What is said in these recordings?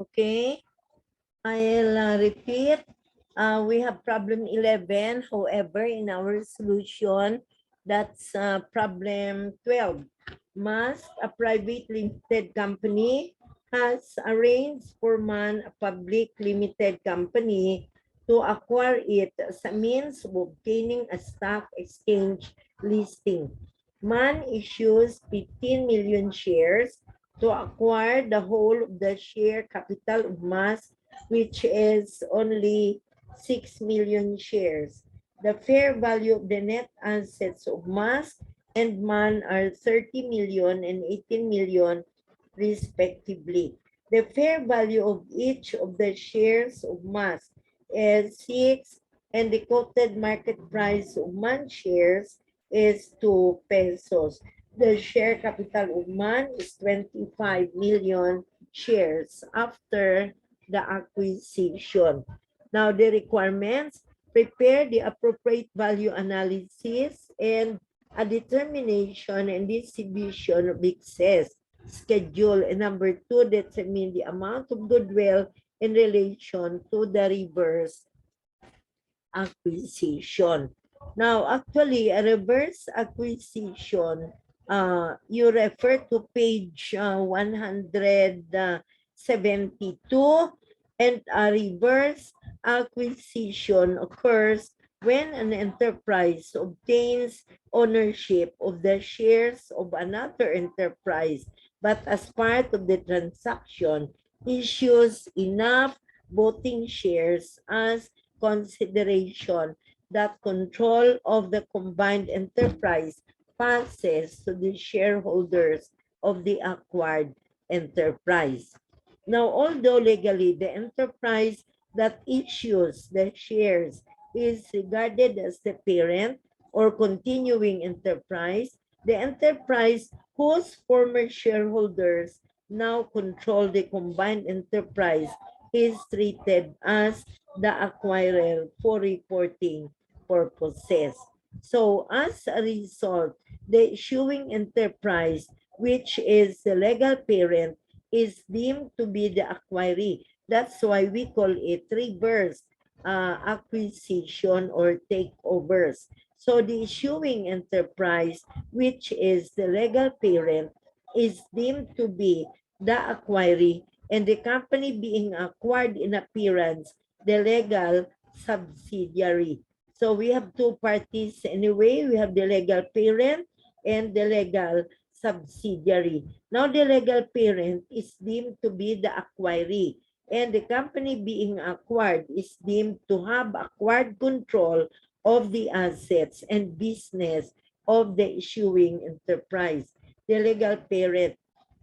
Okay, I'll repeat. We have problem 11. However, in our solution, that's problem 12. Must a private limited company has arranged for man a public limited company to acquire it as a means of obtaining a stock exchange listing. Man issues 15 million shares to acquire the whole of the share capital of MAS, which is only 6 million shares. The fair value of the net assets of MAS and MAN are 30 million and 18 million respectively. The fair value of each of the shares of MAS is 6 and the quoted market price of MAN shares is 2 pesos. The share capital of MAN is 25 million shares after the acquisition. Now, the requirements: prepare the appropriate value analysis and a determination and distribution of excess schedule. And number 2, determine the amount of goodwill in relation to the reverse acquisition. Now, actually, a reverse acquisition, you refer to page 172, and a reverse acquisition occurs when an enterprise obtains ownership of the shares of another enterprise, but as part of the transaction, issues enough voting shares as consideration that control of the combined enterprise passes to the shareholders of the acquired enterprise. Now, although legally the enterprise that issues the shares is regarded as the parent or continuing enterprise, the enterprise whose former shareholders now control the combined enterprise is treated as the acquirer for reporting purposes. So as a result, the issuing enterprise, which is the legal parent, is deemed to be the acquiree. That's why we call it reverse acquisition or takeovers. So the issuing enterprise, which is the legal parent, is deemed to be the acquiree, and the company being acquired in appearance, the legal subsidiary. So we have two parties anyway. We have the legal parent and the legal subsidiary. Now, the legal parent is deemed to be the acquiree, and the company being acquired is deemed to have acquired control of the assets and business of the issuing enterprise. The legal parent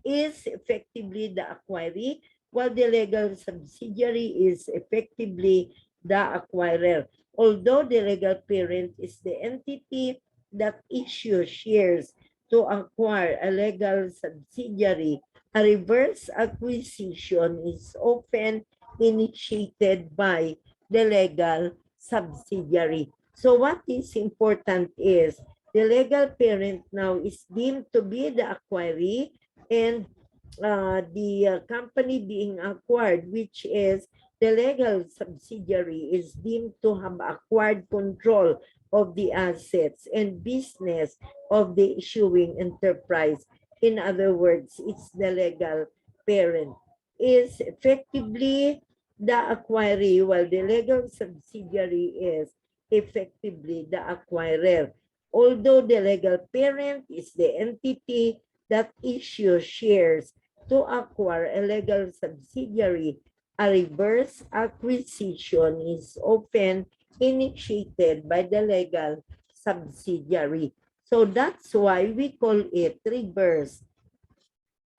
is effectively the acquiree, while the legal subsidiary is effectively the acquirer. Although the legal parent is the entity that issues shares to acquire a legal subsidiary, a reverse acquisition is often initiated by the legal subsidiary. So what is important is the legal parent now is deemed to be the acquiree, and the company being acquired, which is the legal subsidiary, is deemed to have acquired control of the assets and business of the issuing enterprise. In other words, it's the legal parent is effectively the acquiree, while the legal subsidiary is effectively the acquirer. Although the legal parent is the entity that issues shares to acquire a legal subsidiary, a reverse acquisition is often initiated by the legal subsidiary. So that's why we call it reverse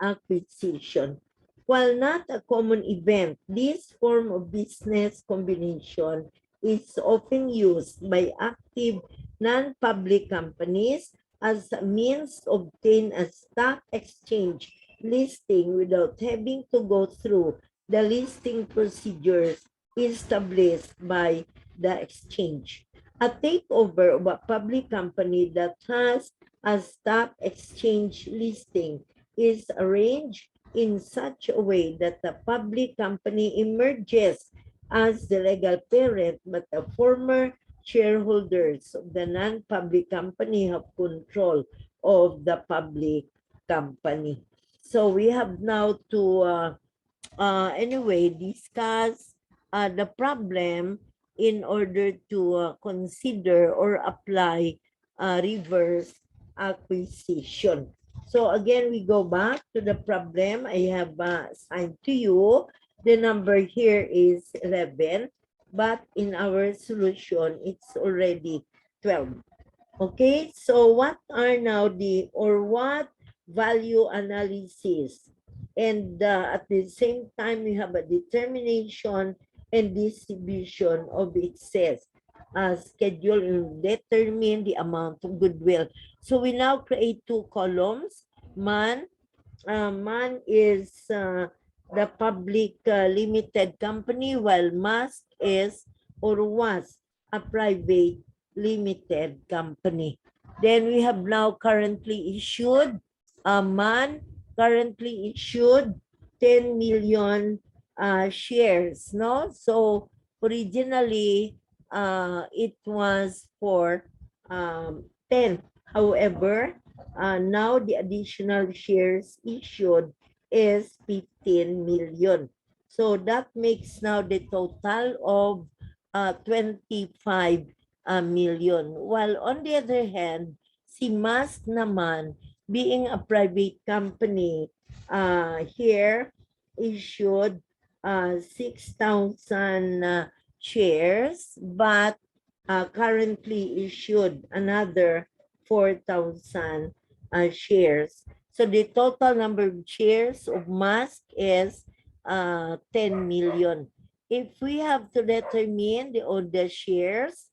acquisition. While not a common event, this form of business combination is often used by active non-public companies as a means to obtain a stock exchange listing without having to go through the listing procedures established by the exchange. A takeover of a public company that has a stock exchange listing is arranged in such a way that the public company emerges as the legal parent, but the former shareholders of the non-public company have control of the public company. So we have now to anyway discuss the problem in order to consider or apply reverse acquisition. So again, we go back to the problem I have assigned to you. The number here is 11, but in our solution, it's already 12. Okay, so what are now what value analysis? And at the same time, we have a determination and distribution of excess schedule and determine the amount of goodwill. So we now create two columns. Man is the public limited company, while Musk is or was a private limited company. Then we have now currently issued, Man currently issued 10 million shares, no? So originally, it was for 10. However, now the additional shares issued is 15 million. So that makes now the total of 25 million. While on the other hand, si Musk naman, being a private company, here issued 6,000 shares, but currently issued another 4,000 shares. So the total number of shares of Musk is 10 million. If we have to determine the shares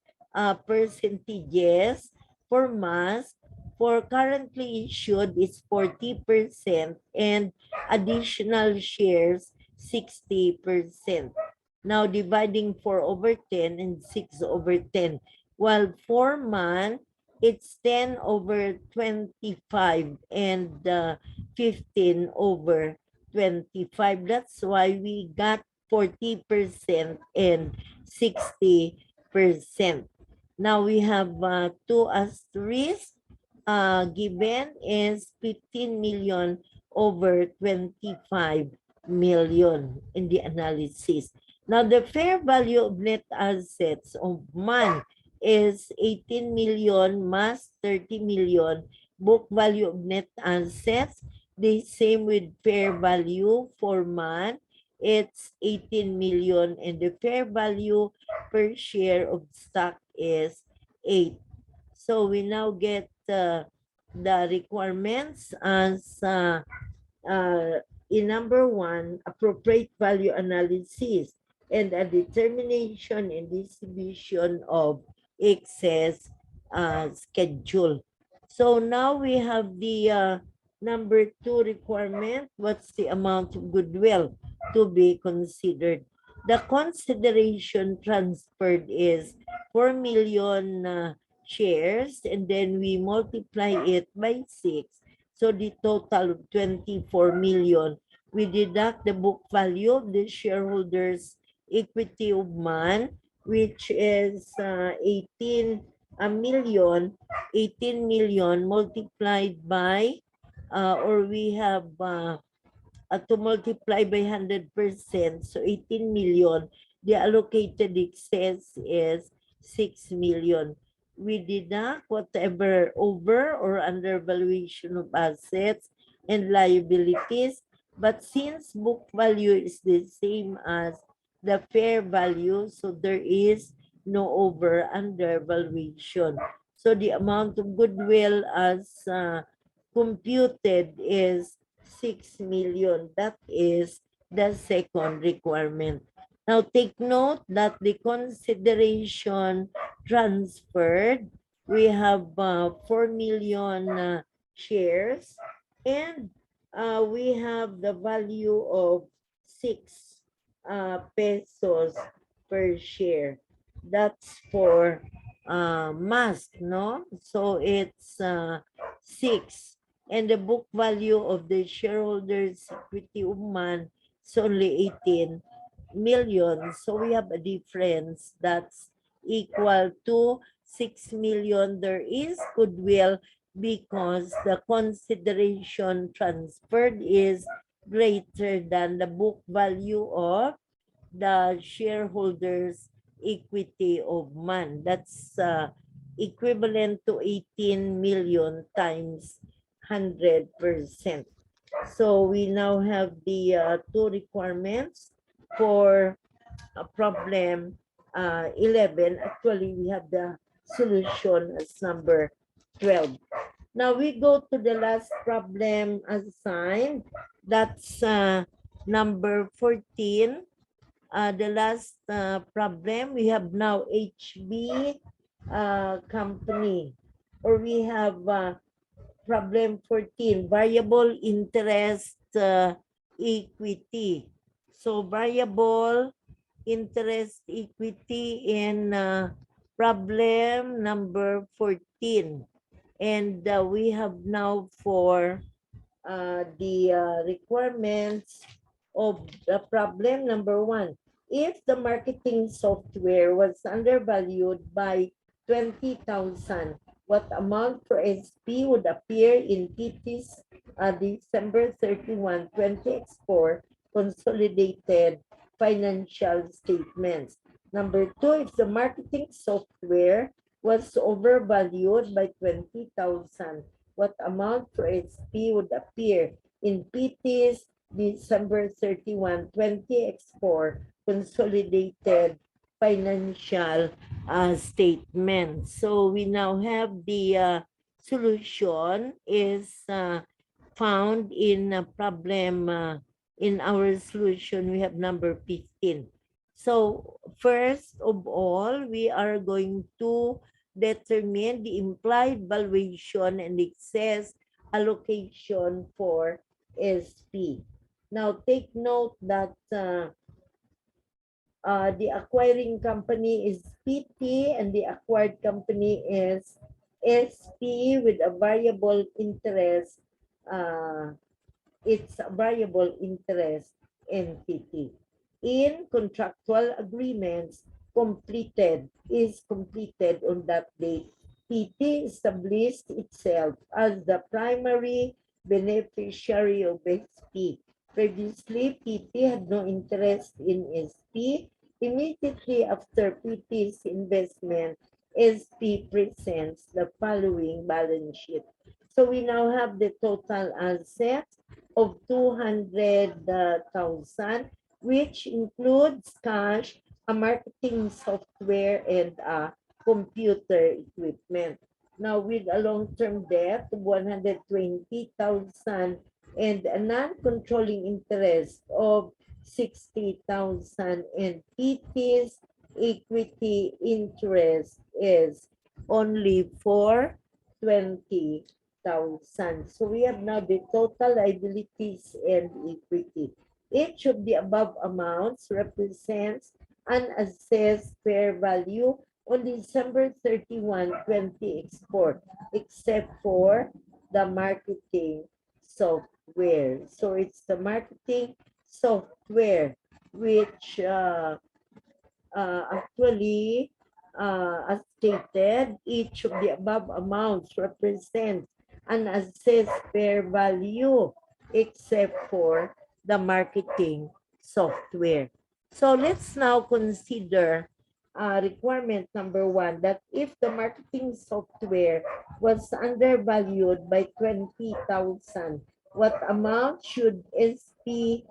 percentages for Musk, for currently issued is 40% and additional shares 60%. Now dividing 4 over 10 and 6 over 10. While for man, it's 10 over 25 and 15 over 25. That's why we got 40% and 60%. Now we have two asterisks. Given is 15 million over 25 million in the analysis. Now the fair value of net assets of man is 18 million minus 30 million. Book value of net assets, the same with fair value for man. It's 18 million and the fair value per share of stock is 8. So we now get the requirements as in number 1, appropriate value analysis and a determination and distribution of excess schedule. So now we have the number 2 requirement. What's the amount of goodwill to be considered? The consideration transferred is 4 million shares, and then we multiply it by 6. So the total of 24 million. We deduct the book value of the shareholders' equity of man, which is 18 million. 18 million multiplied by, or we have to multiply by 100%, so 18 million. The allocated excess is 6 million. We deduct whatever over or undervaluation of assets and liabilities, but since book value is the same as the fair value, so there is no over undervaluation. So the amount of goodwill as computed is 6 million. That is the second requirement. Now take note that the consideration transferred, we have 4 million shares, and we have the value of 6 pesos per share. That's for mask, no? So it's 6 and the book value of the shareholders' equity of MAN is only 18 million. So we have a difference that's equal to 6 million. There is goodwill because the consideration transferred is greater than the book value of the shareholders' equity of MAN. That's equivalent to 18 million times 100%. So we now have the two requirements for problem 11. Actually, we have the solution as number 12. Now we go to the last problem assigned. That's number 14. The last problem, we have now HB company, or we have problem 14, variable interest equity. So variable interest equity in problem number 14. And we have now for the requirements of the problem number 1. If the marketing software was undervalued by 20,000, what amount for SP would appear in PT's December 31, 2024 consolidated financial statements? Number 2, if the marketing software was overvalued by 20,000, what amount for SP would appear in PT's December 31, 2024 consolidated financial statement. So we now have the solution is found in a problem in our solution. We have number 15. So first of all, we are going to determine the implied valuation and excess allocation for SP. Now take note that the acquiring company is PT and the acquired company is SP with a variable interest. It's a variable interest entity. In contractual agreements, is completed on that date. PT established itself as the primary beneficiary of SP. Previously, PT had no interest in SP. Immediately after PT's investment, SP presents the following balance sheet. So we now have the total assets of 200,000, which includes cash, a marketing software, and computer equipment. Now with a long-term debt of 120,000 and a non-controlling interest of 60,000, and PT's equity interest is only for 20,000. So we have now the total liabilities and equity. Each of the above amounts represents an assessed fair value on December 31, 2024, except for the marketing software. So it's the marketing software which actually, as stated, each of the above amounts represents an assessed fair value except for the marketing software. So let's now consider requirement number 1, that if the marketing software was undervalued by 20,000, what amount should SP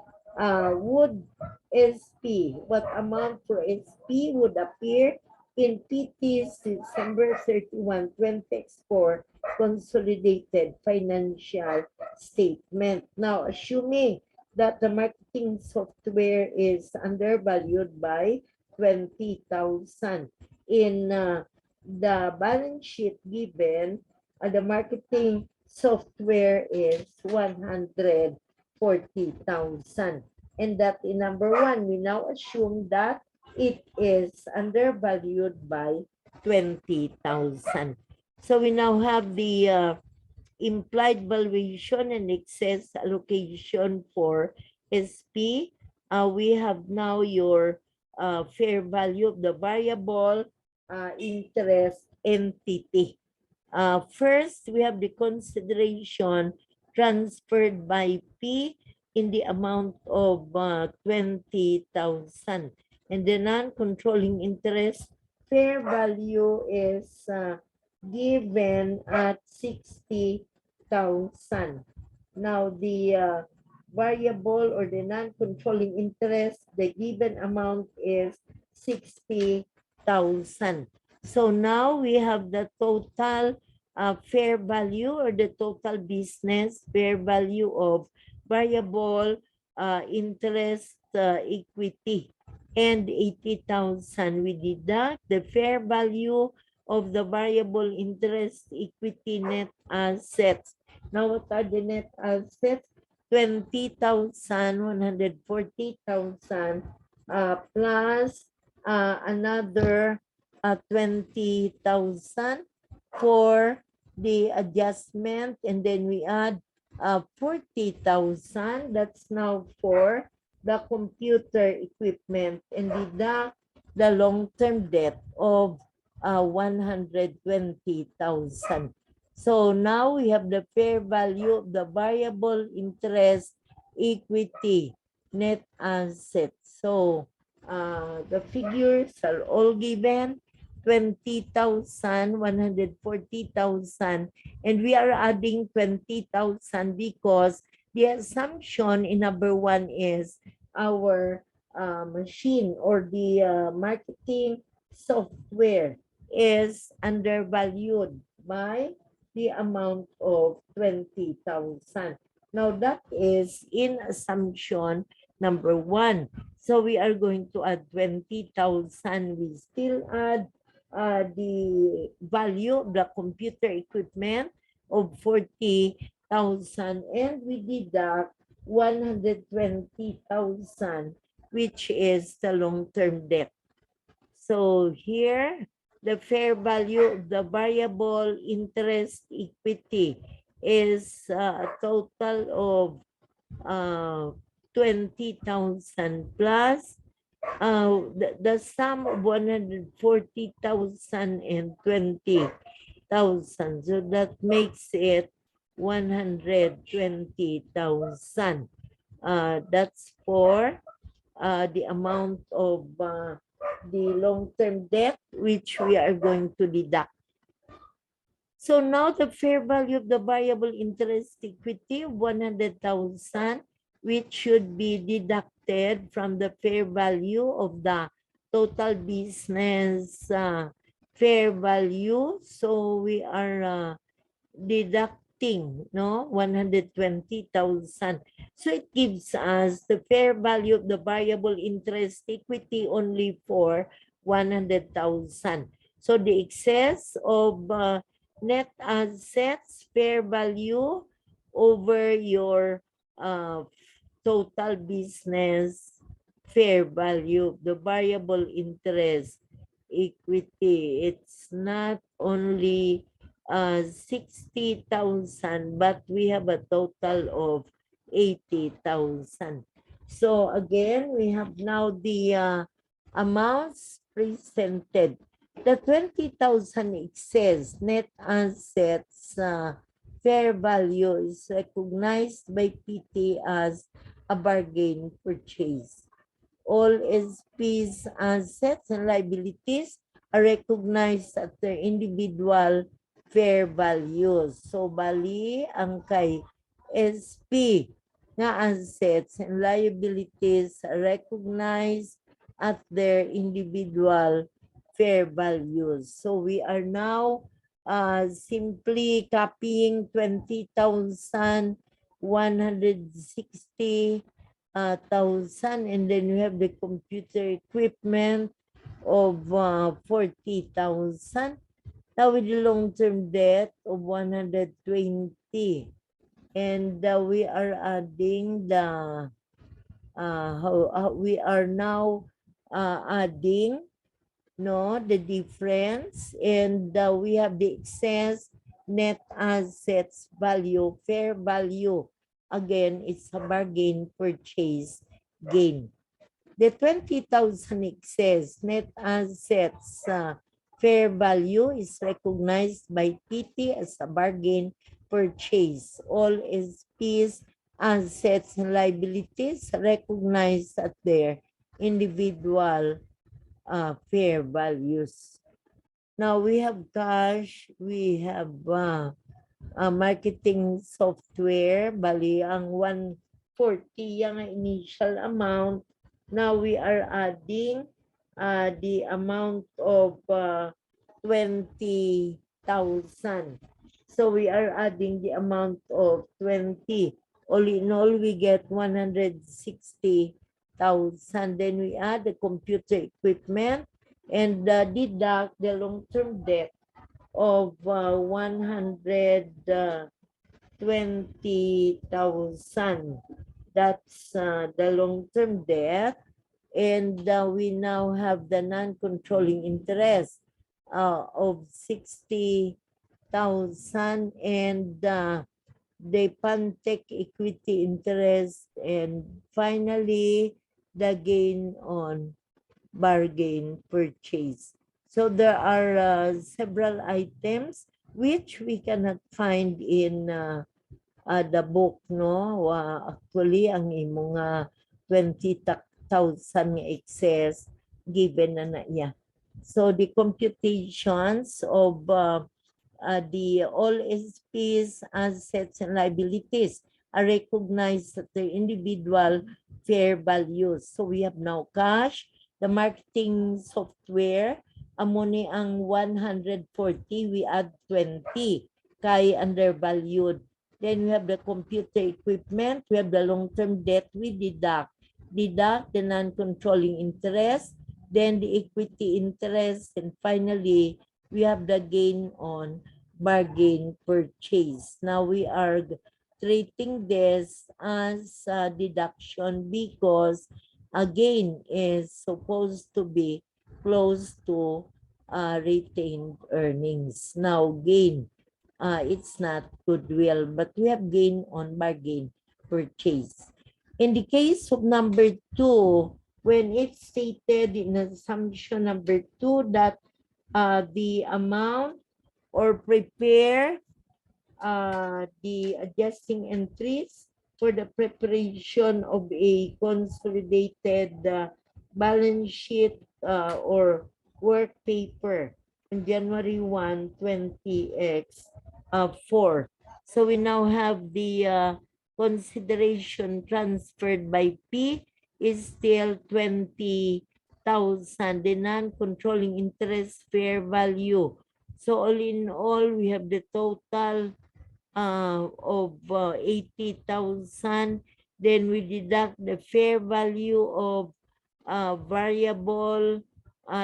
what amount for SP would appear in PT's December 31, 2024 consolidated financial statement. Now, assuming that the marketing software is undervalued by 20,000 in the balance sheet given, the marketing software is 140,000, and that in number 1 we now assume that it is undervalued by 20,000. So we now have the implied valuation and excess allocation for SP. We have now your fair value of the variable interest entity. First, we have the consideration transferred by P in the amount of 20,000. And the non-controlling interest fair value is given at 60,000. Now, the variable or the non-controlling interest, the given amount is 60,000. So now we have the total fair value or the total business fair value of variable interest equity, and 80,000. We deduct the fair value of the variable interest equity net assets. Now, what are the net assets? 20,000, 140,000 plus another 20,000 for the adjustment, and then we add 40,000. That's now for the computer equipment, and deduct the long-term debt of 120,000. So now we have the fair value of the variable interest equity net assets. So the figures are all given, 20,000, 140,000, and we are adding 20,000 because the assumption in number one is our machine or the marketing software is undervalued by the amount of 20,000. Now that is in assumption number one. So we are going to add 20,000. We still add the value of the computer equipment of 40,000, and we deduct 120,000, which is the long-term debt. So here, the fair value of the variable interest equity is a total of 20,000 plus the sum of 140,000 and 20,000. So that makes it 120,000. That's for the amount of the long-term debt, which we are going to deduct. So now the fair value of the variable interest equity of 100,000, which should be deducted from the fair value of the total business fair value. So we are deducting 120,000. So it gives us the fair value of the variable interest equity only for 100,000. So the excess of net assets fair value over your total business fair value of the variable interest equity. It's not only 60,000, but we have a total of 80,000. So again, we have now the amounts presented. The 20,000 excess net assets fair value is recognized by PT as a bargain purchase. All SP's assets and liabilities are recognized at their individual fair values. So, bali, ang kay SP na assets and liabilities are recognized at their individual fair values. So, we are now simply copying 20,160 thousand, and then we have the computer equipment of 40,000. Now with the long-term debt of 120, and we are adding the we are now adding the difference, and we have the excess net assets value, fair value. Again, it's a bargain purchase gain. The 20,000 excess net assets fair value is recognized by PT as a bargain purchase. All SPs, assets, and liabilities recognized at their individual fair values. Now we have cash, we have marketing software, bali ang 140 yung initial amount. Now we are adding the amount of 20,000. So we are adding the amount of 20. All in all, we get 160,000. Then we add the computer equipment and deduct the long-term debt of 120,000. That's the long-term debt. And we now have the non-controlling interest of 60,000 and the Pantec equity interest, and finally the gain on bargain purchase. So there are several items which we cannot find in the book, no? Actually, ang imong 20,000 excess given na niya. So the computations of the all SPs, assets, and liabilities are recognized at their individual fair values. So we have now cash, the marketing software, amoni ang 140, we add 20, kay undervalued. Then we have the computer equipment, we have the long-term debt, we deduct the non-controlling interest, then the equity interest, and finally, we have the gain on bargain purchase. Now we are treating this as a deduction because a gain is supposed to be close to retained earnings. Now gain, it's not goodwill, but we have gain on bargain purchase. In the case of number 2, when it's stated in assumption number 2 that the amount or prepare the adjusting entries for the preparation of a consolidated balance sheet or work paper on January 1, 20x4. So we now have the consideration transferred by P is still 20,000, the non-controlling interest fair value. So all in all, we have the total of 80,000. Then we deduct the fair value of variable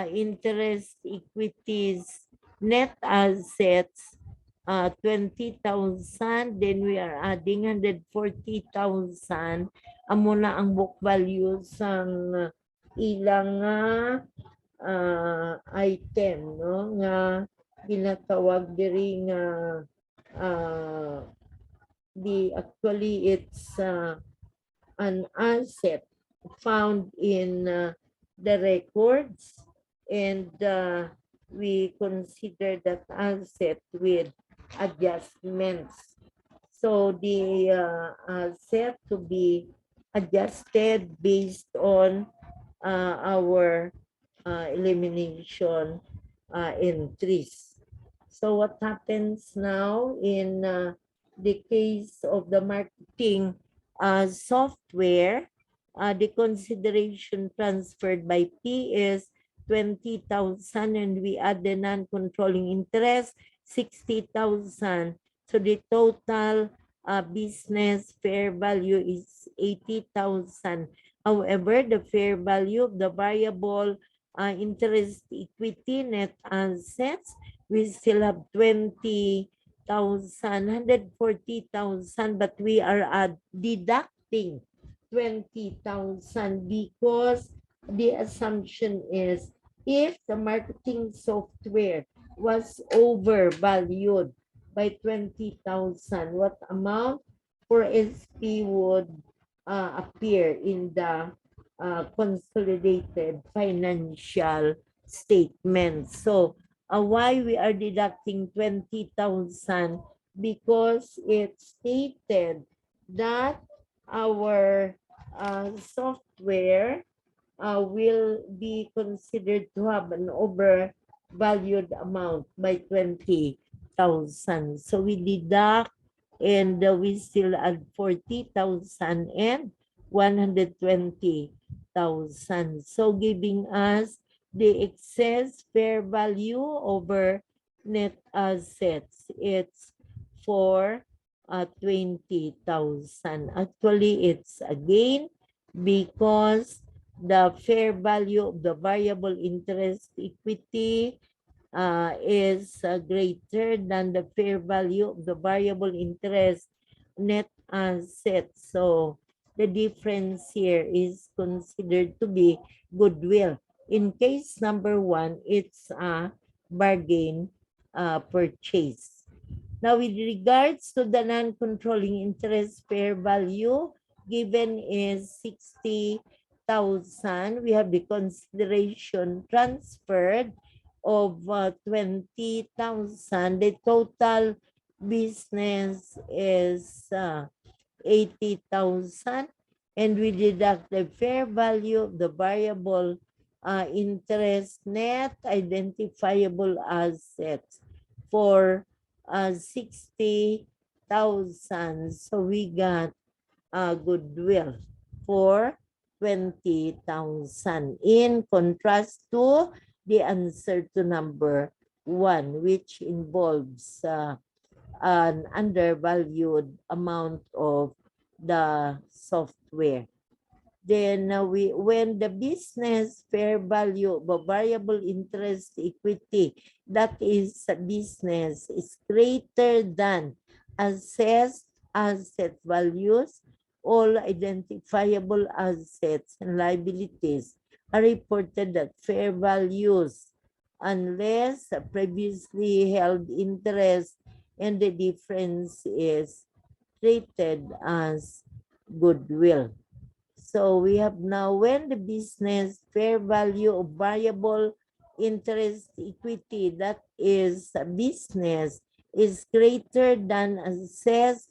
interest equities net assets 20,000. Then we are adding 140,000. Amo na ang book value sang ilang item, no, nga ginatawag diri nga actually it's an asset found in the records, and we consider that asset with adjustments. So the asset to be adjusted based on our elimination entries. So what happens now in the case of the marketing software, the consideration transferred by P is 20,000, and we add the non-controlling interest 60,000. So the total business fair value is 80,000. However, the fair value of the variable interest equity net assets, we still have 20,000, 140,000, but we are deducting 20,000 because the assumption is if the marketing software was overvalued, by 20,000, what amount for SP would appear in the consolidated financial statement? So, why we are deducting 20,000? Because it stated that our software will be considered to have an overvalued amount by 20,000. So we deduct and we still add 40,000 and 120,000. So giving us the excess fair value over net assets. It's for 20,000. Actually, it's a gain because the fair value of the variable interest equity is greater than the fair value of the variable interest net asset. So the difference here is considered to be goodwill. In case number one, it's a bargain purchase. Now, with regards to the non-controlling interest fair value, given is 60,000, we have the consideration transferred of 20,000. The total business is 80,000, and we deduct the fair value of the variable interest net identifiable assets for 60,000. So we got goodwill for 20,000. In contrast to the answer to number one, which involves an undervalued amount of the software. Then when the business fair value of a variable interest equity, that is a business, is greater than assessed asset values, all identifiable assets and liabilities are reported at fair values unless previously held interest and the difference is treated as goodwill. So we have now when the business fair value of variable interest equity, that is a business, is greater than assessed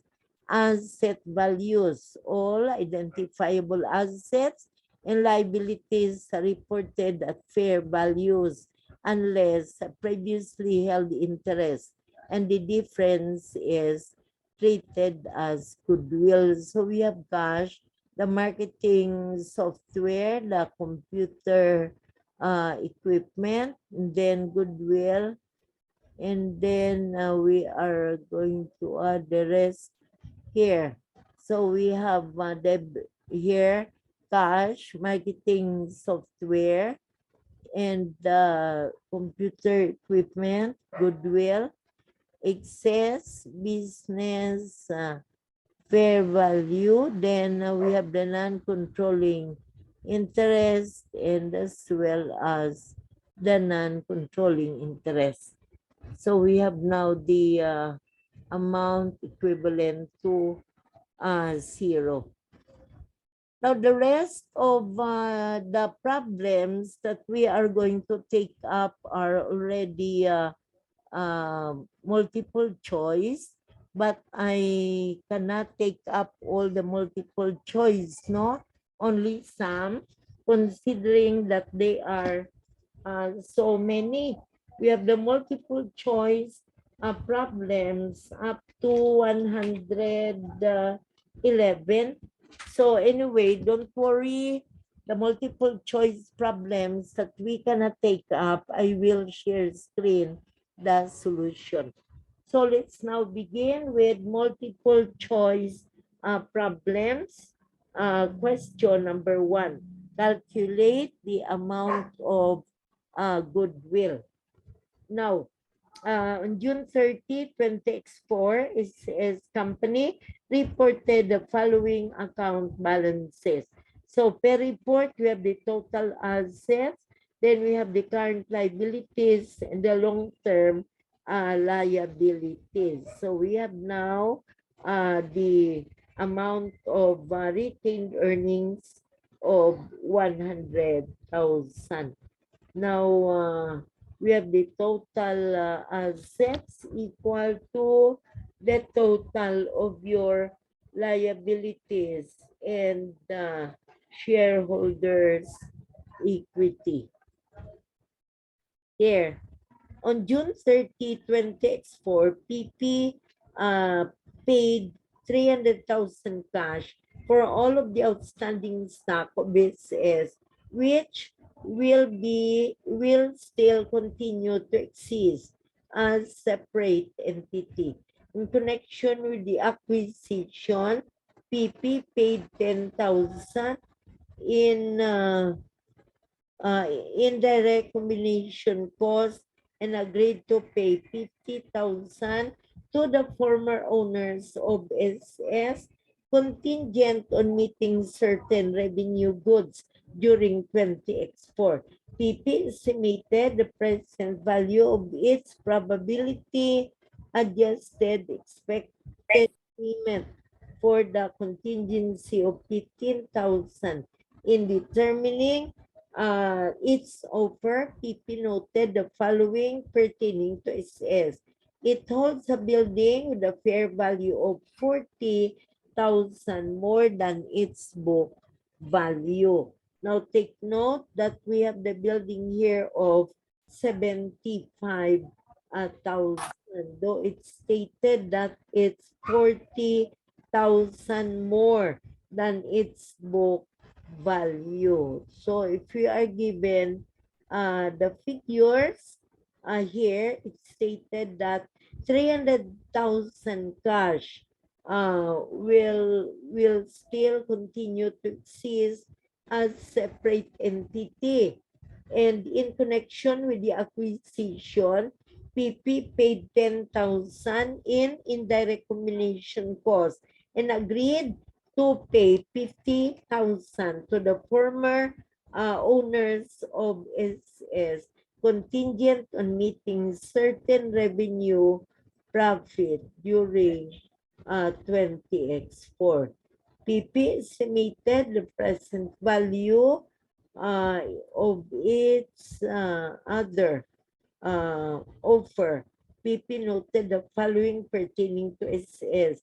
asset values. All identifiable assets and liabilities are reported at fair values unless previously held interest, and the difference is treated as goodwill. So we have cash, the marketing software, the computer equipment, and then goodwill, and then we are going to add the rest here. So we have here cash, marketing software, and the computer equipment, goodwill, excess business fair value. Then we have the non-controlling interest and as well as the non-controlling interest. So we have now the amount equivalent to 0. Now the rest of the problems that we are going to take up are already multiple choice, but I cannot take up all the multiple choice, no? Only some, considering that they are so many. We have the multiple choice problems up to 111. So anyway, don't worry. The multiple choice problems that we cannot take up, I will share screen the solution. So let's now begin with multiple choice problems. Question number 1. Calculate the amount of goodwill. Now, on June 30, 2024, is company reported the following account balances. So per report, we have the total assets, then we have the current liabilities and the long-term liabilities. So we have now the amount of retained earnings of 100,000. Now, we have the total assets equal to the total of your liabilities and shareholders' equity. Here, on June 30, 2024, PP paid 300,000 cash for all of the outstanding stock of business, which will still continue to exist as separate entity. In connection with the acquisition, PP paid 10,000 in indirect combination cost and agreed to pay 50,000 to the former owners of SS contingent on meeting certain revenue goods during 2024. PP estimated the present value of its probability adjusted expected payment for the contingency of 15,000 in determining its offer. PP noted the following pertaining to SS. It holds a building with a fair value of 40,000 more than its book value. Now take note that we have the building here of 75,000, though it's stated that it's 40,000 more than its book value. So if we are given the figures here, it's stated that 300,000 cash will still continue to exist as separate entity. And in connection with the acquisition, PP paid 10,000 in indirect combination cost and agreed to pay 50,000 to the former owners of SS contingent on meeting certain revenue profit during 20x4. PP estimated the present value of its other offer. PP noted the following pertaining to SS.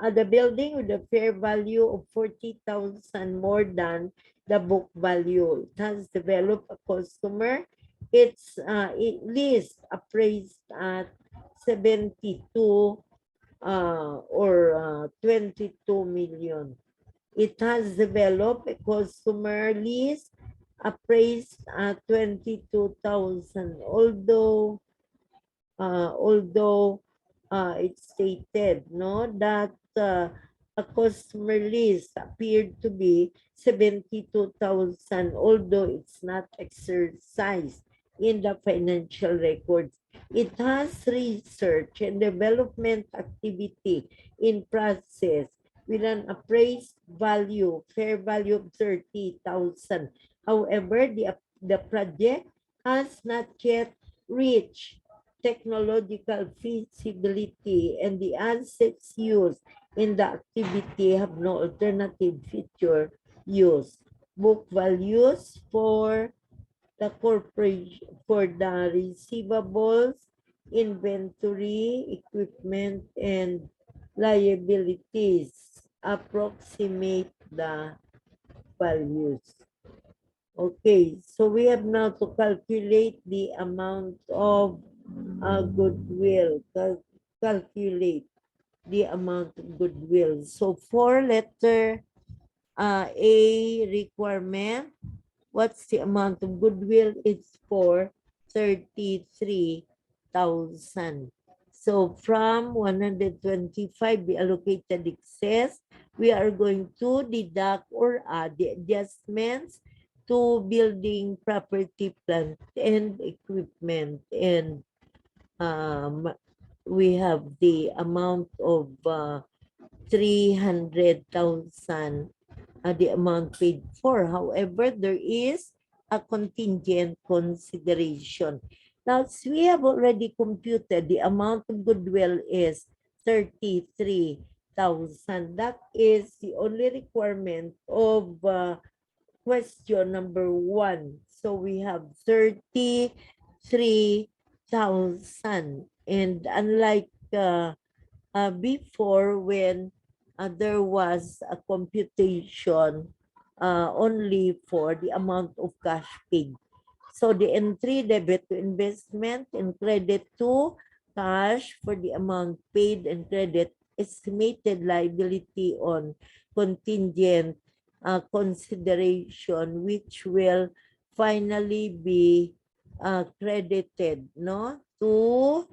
The building with a fair value of 40,000 more than the book value. It has developed a customer. Its lease appraised at 72 or 22 million. It has developed a customer lease appraised at 22,000, although it's stated that a customer list appeared to be 72,000, although it's not exercised in the financial records. It has research and development activity in process with an appraised value, fair value of 30,000. However, the project has not yet reached technological feasibility, and the assets used in the activity have no alternative future use. Book values for the corporation, for the receivables, inventory, equipment, and liabilities approximate the values. Okay, so we have now to calculate the amount of goodwill. Calculate the amount of goodwill. So for letter A requirement, what's the amount of goodwill? It's for 33,000. So from 125, the allocated excess, we are going to deduct or add the adjustments to building property, plant, and equipment. And we have the amount of 300,000, the amount paid for. However, there is a contingent consideration. Now, as we have already computed, the amount of goodwill is 33,000. That is the only requirement of question number 1. So we have 33,000. And unlike before, when there was a computation only for the amount of cash paid. So the entry debit to investment and credit to cash for the amount paid and credit estimated liability on contingent consideration, which will finally be credited, no, to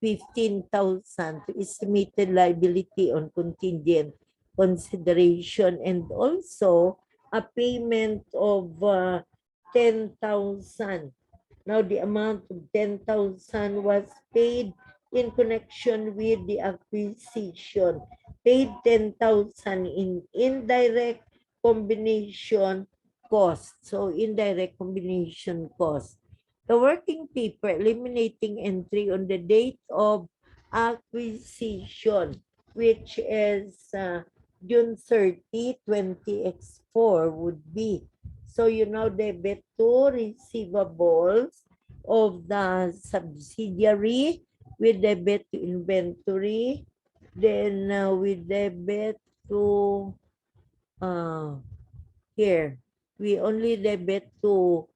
15,000 to estimated liability on contingent consideration, and also a payment of 10,000. Now, the amount of 10,000 was paid in connection with the acquisition. Paid 10,000 in indirect combination cost. So, indirect combination cost. The working paper eliminating entry on the date of acquisition, which is June 30, 20x4 would be. So you now debit to receivables of the subsidiary, we debit to inventory, then we debit to here. We only debit to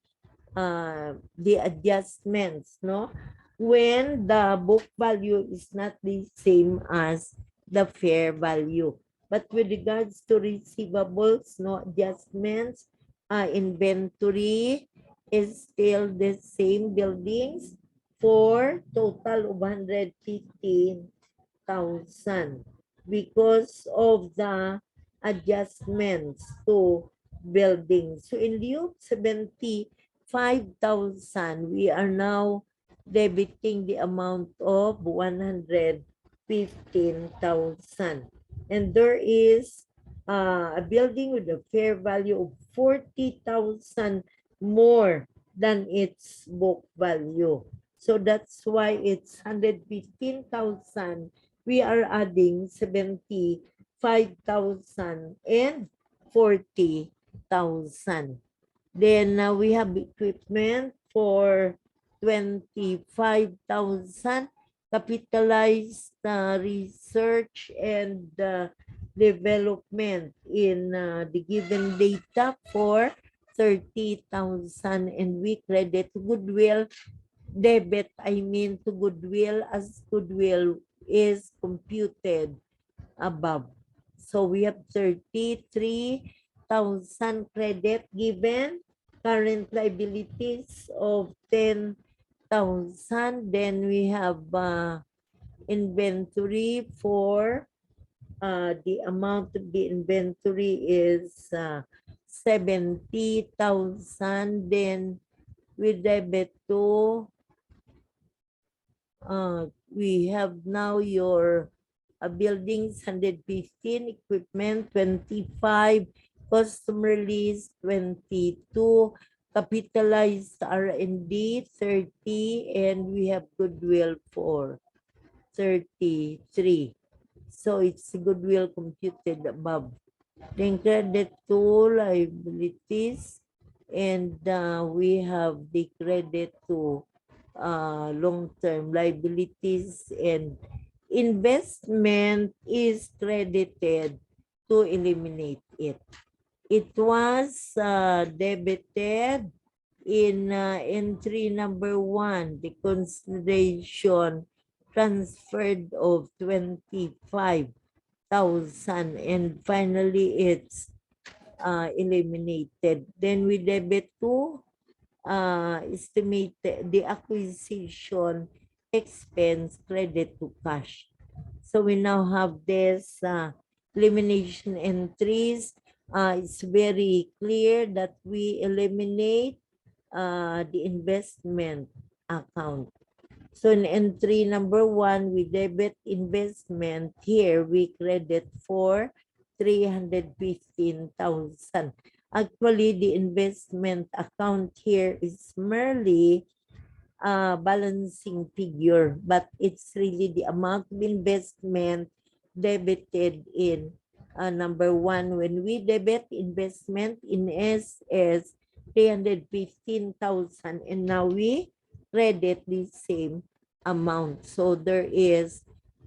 the adjustments, no? When the book value is not the same as the fair value. But with regards to receivables, no adjustments, inventory is still the same buildings for total of 115,000 because of the adjustments to buildings. So in lieu of 75,000, we are now debiting the amount of 115,000. And there is a building with a fair value of 40,000 more than its book value. So that's why it's 115,000. We are adding 75,000 and 40,000. Then we have equipment for 25,000, capitalized research and development in the given data for 30,000, and we credit Goodwill debit, I mean to Goodwill, as Goodwill is computed above. So we have 33,000 credit given, current liabilities of 10,000. Then we have inventory for the amount of the inventory is 70,000. Then we debit to we have now your buildings 115, equipment 25, customer lease 22, capitalized R&D 30, and we have goodwill for 33. So it's goodwill computed above. Then credit to liabilities, and we have the credit to long-term liabilities, and investment is credited to eliminate it. It was debited in entry number 1, the consideration transferred of 25,000, and finally it's eliminated. Then we debit to estimate the acquisition expense credit to cash. So we now have this elimination entries. It's very clear that we eliminate the investment account. So in entry number 1, we debit investment. Here we credit for 315,000. Actually, the investment account here is merely balancing figure, but it's really the amount of investment debited in number one. When we debit investment in SS 315,000 and now we credit the same amount. So there is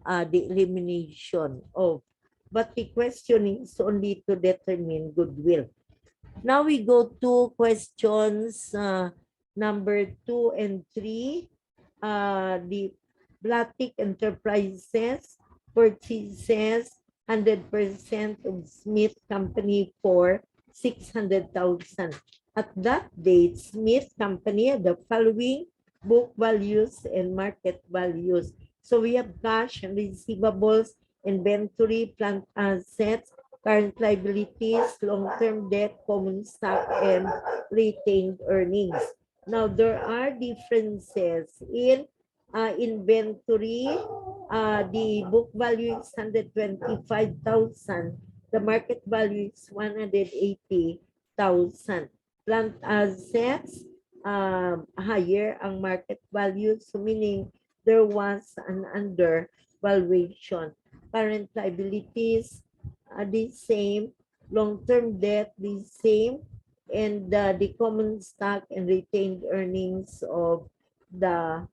the elimination of, but the question is only to determine goodwill. Now we go to questions number 2 and 3. The Blatic Enterprises purchases 100% of Smith Company for 600,000. At that date, Smith Company had the following book values and market values. So we have cash and receivables, inventory, plant assets, current liabilities, long-term debt, common stock, and retained earnings. Now, there are differences in inventory. The book value is 125,000. The market value is 180,000. Plant assets, higher ang market value. So meaning there was an undervaluation. Current liabilities, the same, long-term debt the same, and the common stock and retained earnings of the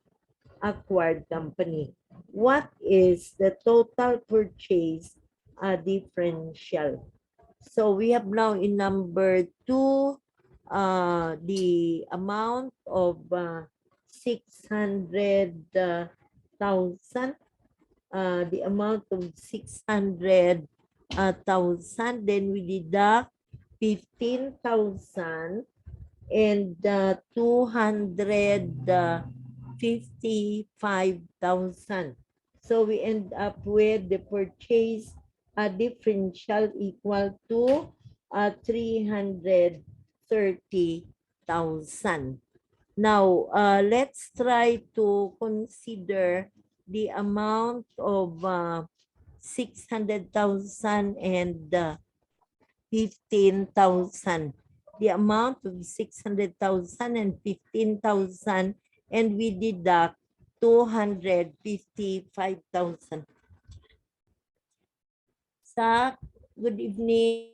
acquired company. What is the total purchase differential? So we have now in number 2 the amount of 600,000, the amount of 600,000, then we deduct 15,000 and 255,000. So we end up with the purchase differential equal to 330,000. Now, let's try to consider the amount of 600,000 and 15,000. The amount of 600,000 and 15,000, and we deduct 255,000. Sa good evening.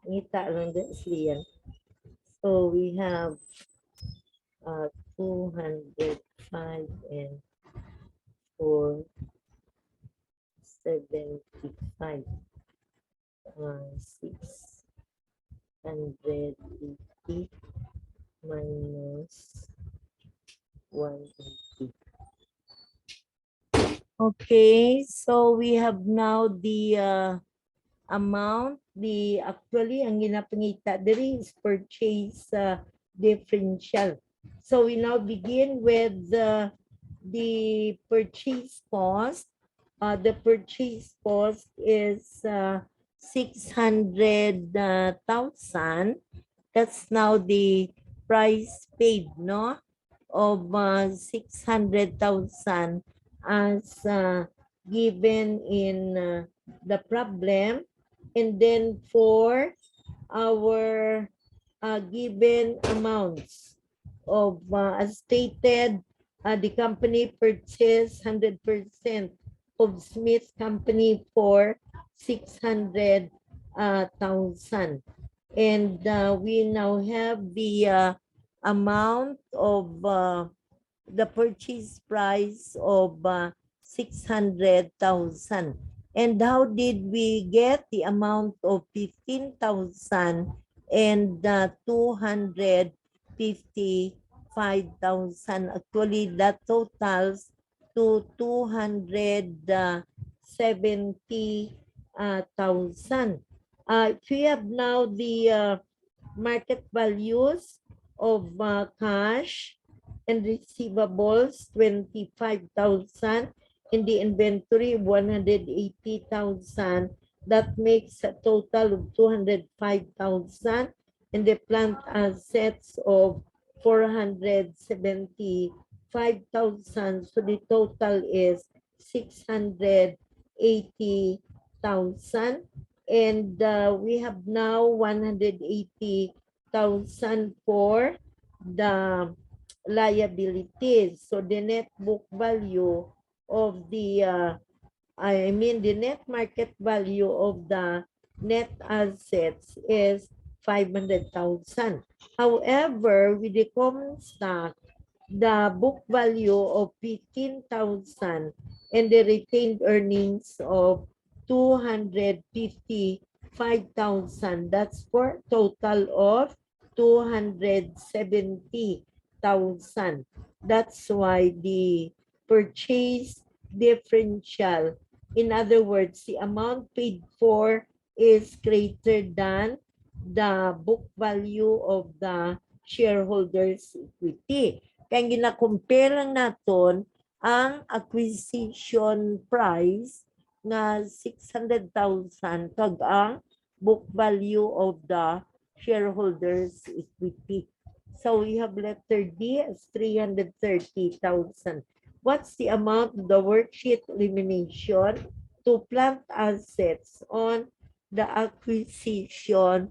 Ngita lang din. So we have 205 and 475. 680 minus 180. Okay, so we have now the amount, actually ang ginapangita diri is purchase differential. So we now begin with the purchase cost. The purchase cost is 600,000. That's now the price paid, no? Of 600,000 as given in the problem. And then for our given amounts of as stated, the company purchased 100% of Smith Company for 600,000. And we now have the amount of the purchase price of 600,000. And how did we get the amount of 15,000 and 255,000? Actually, that totals to 270,000. If we have now the market values of cash and receivables, 25,000. in the inventory of 180,000. That makes a total of 205,000. And the plant assets of 475,000. So the total is 680,000. And we have now 180,000 for the liabilities. So the net book value of the the net market value of the net assets is 500,000. However, with the common stock, the book value of 15,000 and the retained earnings of 255,000. That's for total of 270,000. That's why the purchase differential, in other words, the amount paid for is greater than the book value of the shareholders' equity. Kaya gina-compare lang naton ang acquisition price na 600,000 kag ang book value of the shareholders' equity. So we have letter D as 330,000. What's the amount of the worksheet elimination to plant assets on the acquisition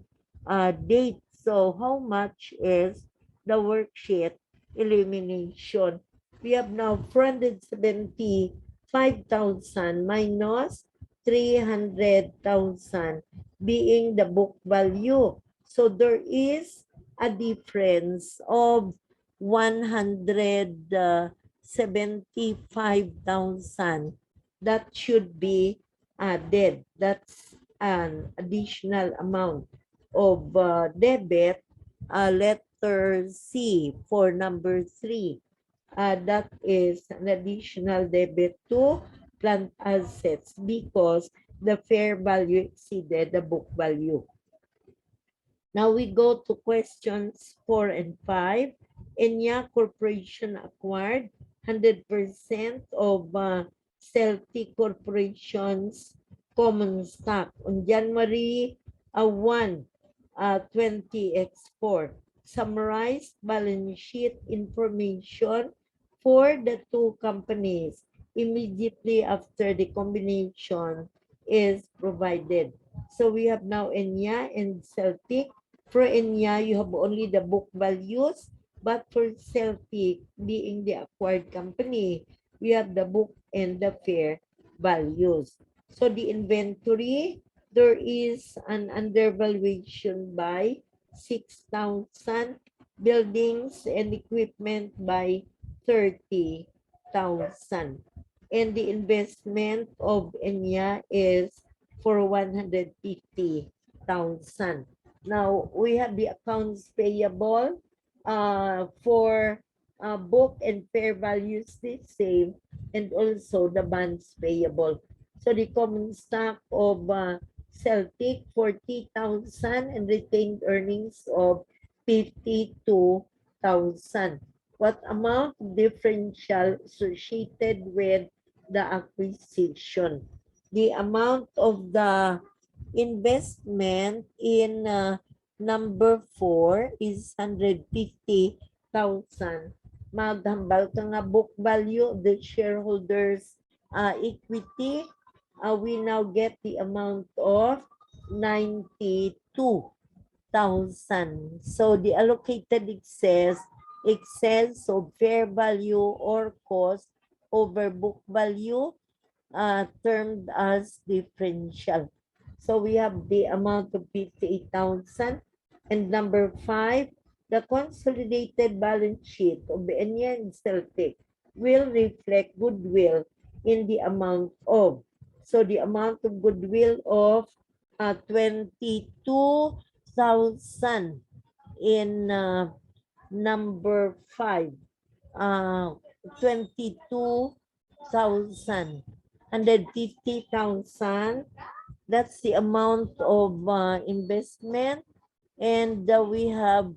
date? So how much is the worksheet elimination? We have now 475,000 minus 300,000 being the book value. So there is a difference of 175,000 that should be added. That's an additional amount of debit. Letter C for number 3. That is an additional debit to plant assets because the fair value exceeded the book value. Now we go to questions 4 and 5. Enya Corporation acquired 100% of Celtic Corporation's common stock on January 1, 20x4. Summarized balance sheet information for the two companies immediately after the combination is provided. So we have now Enya and Celtic. For Enya, you have only the book values, but for Celtic, being the acquired company, we have the book and the fair values. So the inventory, there is an undervaluation by 6,000, buildings and equipment by 30,000. And the investment of Enya is for 150,000. Now, we have the accounts payable for book and fair values the same, and also the bonds payable. So the common stock of Celtic, 40,000, and retained earnings of 52,000. What amount differential associated with the acquisition? The amount of the investment in number 4 is 150,000. Maghambal ka nga book value of the shareholders equity, we now get the amount of 92,000. So the allocated excess of fair value or cost over book value termed as differential. So we have the amount of 58,000. And number 5, the consolidated balance sheet of Enya and Celtic will reflect goodwill in the amount of. So the amount of goodwill of 22,000 in number 5. 22,000. 150,000. That's the amount of investment. And we have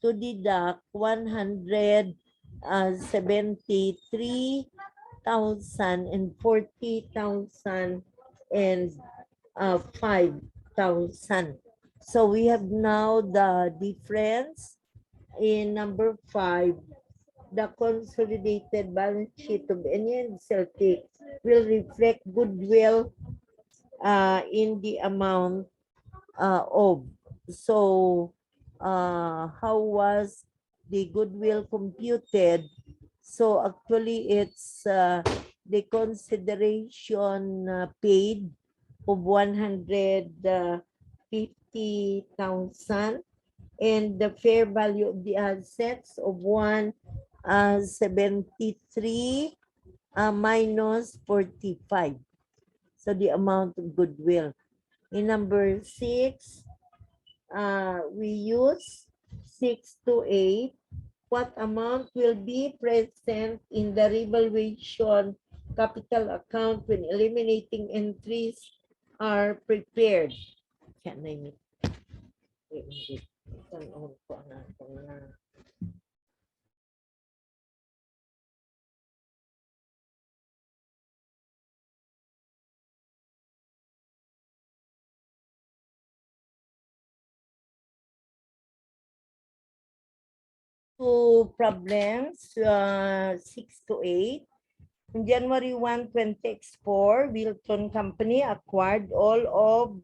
to deduct 173,000 40,000 and 40,000 and 5,000. So we have now the difference in number 5. The consolidated balance sheet of any and Celtic will reflect goodwill in the amount of. So how was the goodwill computed? So actually it's the consideration paid of 150,000 and the fair value of the assets of 173 minus 45. So the amount of goodwill. In number 6, we use 6 to 8. What amount will be present in the revaluation capital account when eliminating entries are prepared? Can I make it? Two problems, 6 to 8. On January 1, 2024, Wilton Company acquired all of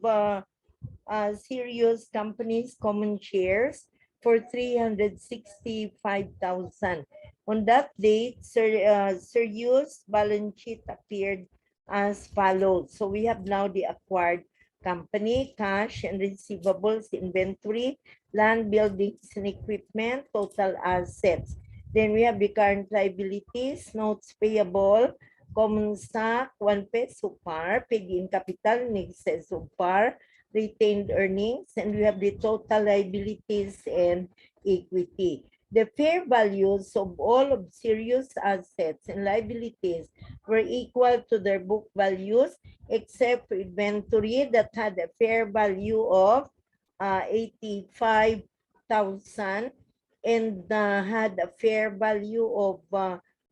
Sirius Company's common shares for 365,000. On that date, Sirius balance sheet appeared as follows. So we have now the acquired company, cash and receivables, inventory, land, buildings, and equipment, total assets. Then we have the current liabilities, notes payable, common stock, 1 peso par, paid in capital in excess of par, retained earnings, and we have the total liabilities and equity. The fair values of all of serious assets and liabilities were equal to their book values, except for inventory that had a fair value of 85,000 and had a fair value of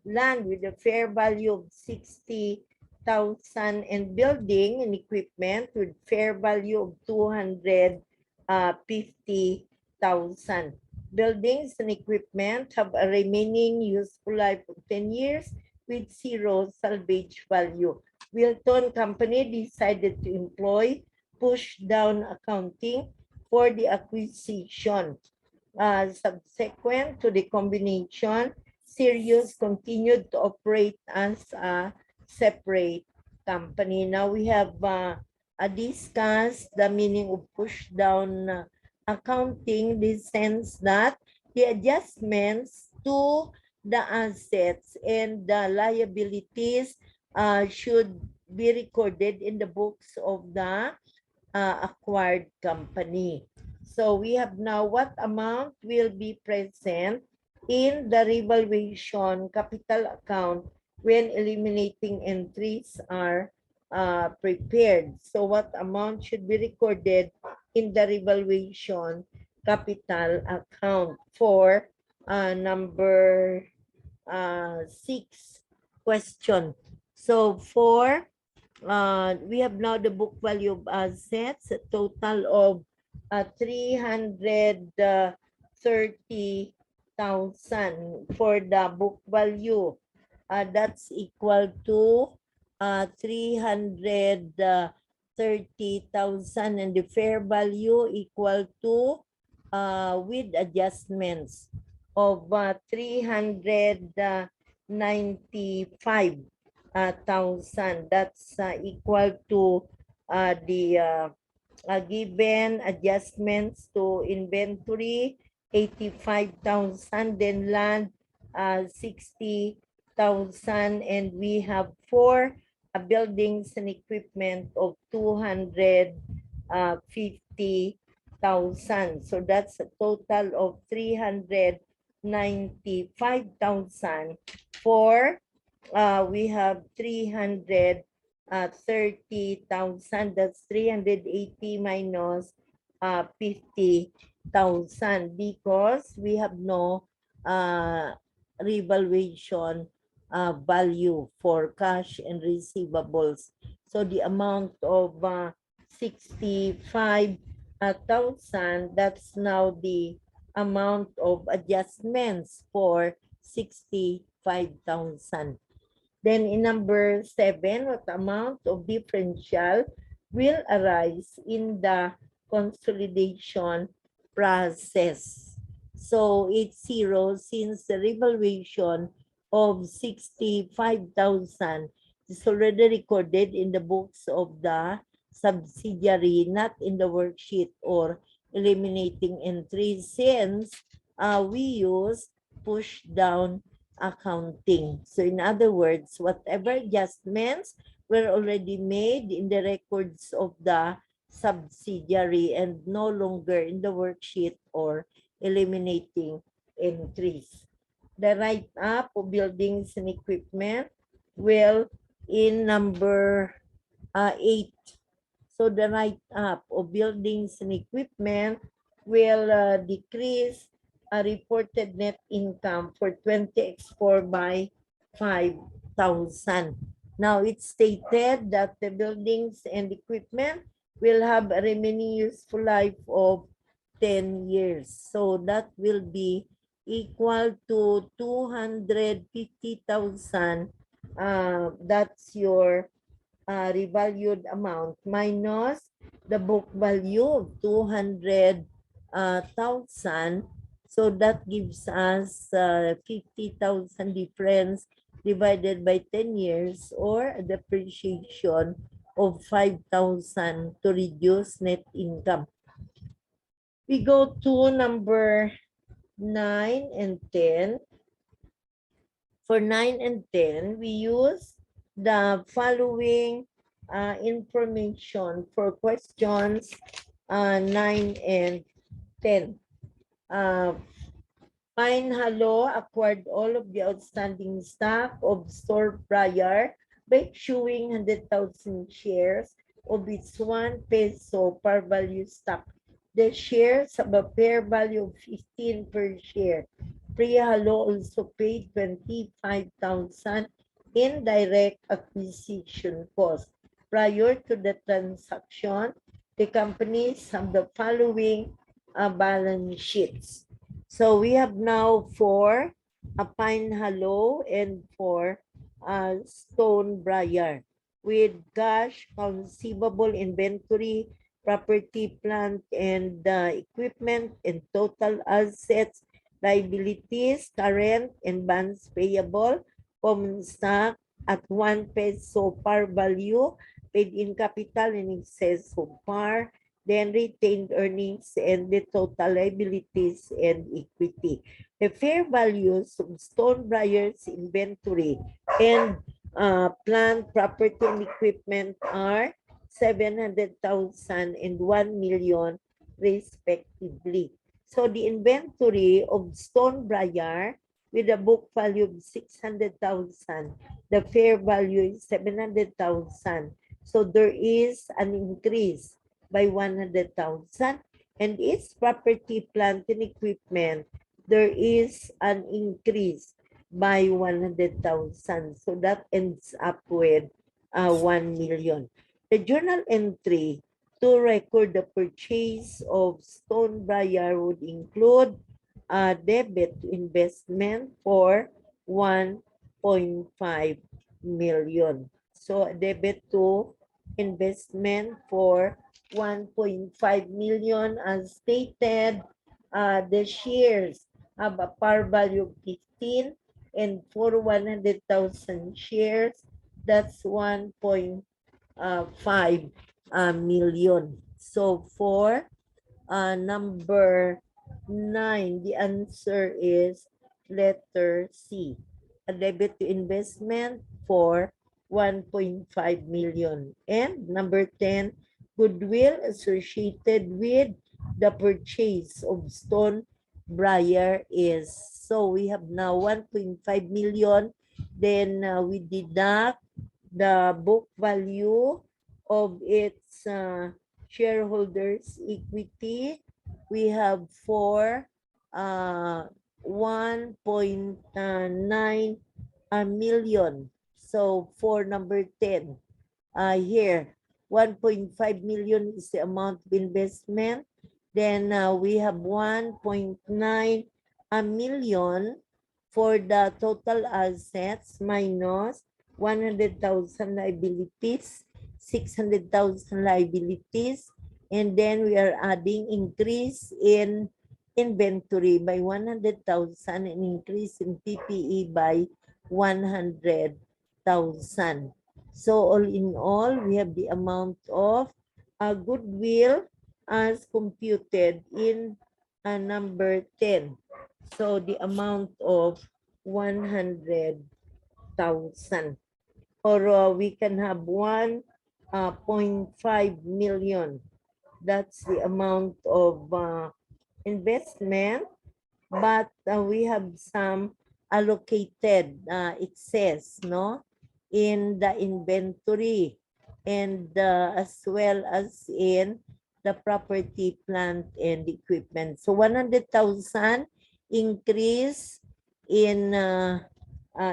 land with a fair value of 60,000 and building and equipment with fair value of 250,000. Buildings and equipment have a remaining useful life of 10 years with zero salvage value. Wilton Company decided to employ push-down accounting for the acquisition. Subsequent to the combination, Sirius continued to operate as a separate company. Now we have discussed the meaning of push-down accounting, in the sense that the adjustments to the assets and the liabilities should be recorded in the books of the acquired company. So we have now what amount will be present in the revaluation capital account when eliminating entries are prepared. So what amount should be recorded in the revaluation capital account for number 6 question. So for we have now the book value of assets, a total of 330,000 for the book value. That's equal to 330,000 and the fair value equal to with adjustments of 395,000. That's equal to the given adjustments to inventory 85,000, then land 60,000, and we have 4 buildings and equipment of 250,000. So that's a total of 395,000 for we have 330,000. That's 380 minus 50,000 because we have no revaluation value for cash and receivables. So the amount of 65,000, that's now the amount of adjustments for 65,000. Then in number 7, what amount of differential will arise in the consolidation process? So it's zero since the revaluation of 65,000 is already recorded in the books of the subsidiary, not in the worksheet or eliminating entries, since we use push down accounting. So in other words, whatever adjustments were already made in the records of the subsidiary and no longer in the worksheet or eliminating entries. The write-up of buildings and equipment will in number 8. So the write-up of buildings and equipment will decrease reported net income for 2024 by 5,000. Now, it's stated that the buildings and equipment will have a remaining useful life of 10 years. So that will be equal to 250,000. That's your revalued amount minus the book value of 200,000. So that gives us 50,000 difference divided by 10 years or a depreciation of 5,000 to reduce net income. We go to number 9 and 10. For 9 and 10, we use the following information for questions 9 and 10. Pine Halo acquired all of the outstanding stock of store prior by issuing 100,000 shares of its 1 peso par value stock. The shares have a fair value of 15 per share. Pre-Halo also paid 25,000 in direct acquisition cost. Prior to the transaction, the companies have the following balance sheets. So we have now for a Pine Hollow and for Stone Briar with cash, conceivable inventory, property, plant, and equipment, and total assets, liabilities, current, and bonds payable, common stock at 1 peso par value, paid in capital in excess of par, then retained earnings and the total liabilities and equity. The fair values of Stonebrier's inventory and plant, property, and equipment are 700,000 and 1 million respectively. So the inventory of Stonebriar with a book value of 600,000, the fair value is 700,000. So there is an increase by 100,000, and its property, plant, and equipment, there is an increase by 100,000. So that ends up with 1 million. The journal entry to record the purchase of Stonebriar would include a debit investment for 1.5 million. So debit to investment for 1.5 million as stated. The shares have a par value of 15, and for 100,000 shares, that's 1.5 million. So for number 9, the answer is letter C. A debit to investment for 1.5 million. And number 10, goodwill associated with the purchase of Stone Briar is, so we have now 1.5 million. Then we deduct the book value of its shareholders' equity. We have for 1.9 million. So for number 10, here, 1.5 million is the amount of investment. Then we have 1.9 million for the total assets minus 100,000 liabilities, 600,000 liabilities, and then we are adding increase in inventory by 100,000 and increase in PPE by 100,000. So all in all, we have the amount of goodwill as computed in number 10. So the amount of 100,000. Or we can have 1.5 million. That's the amount of investment, but we have some allocated excess, no, in the inventory and as well as in the property, plant, and equipment. So 100,000 increase in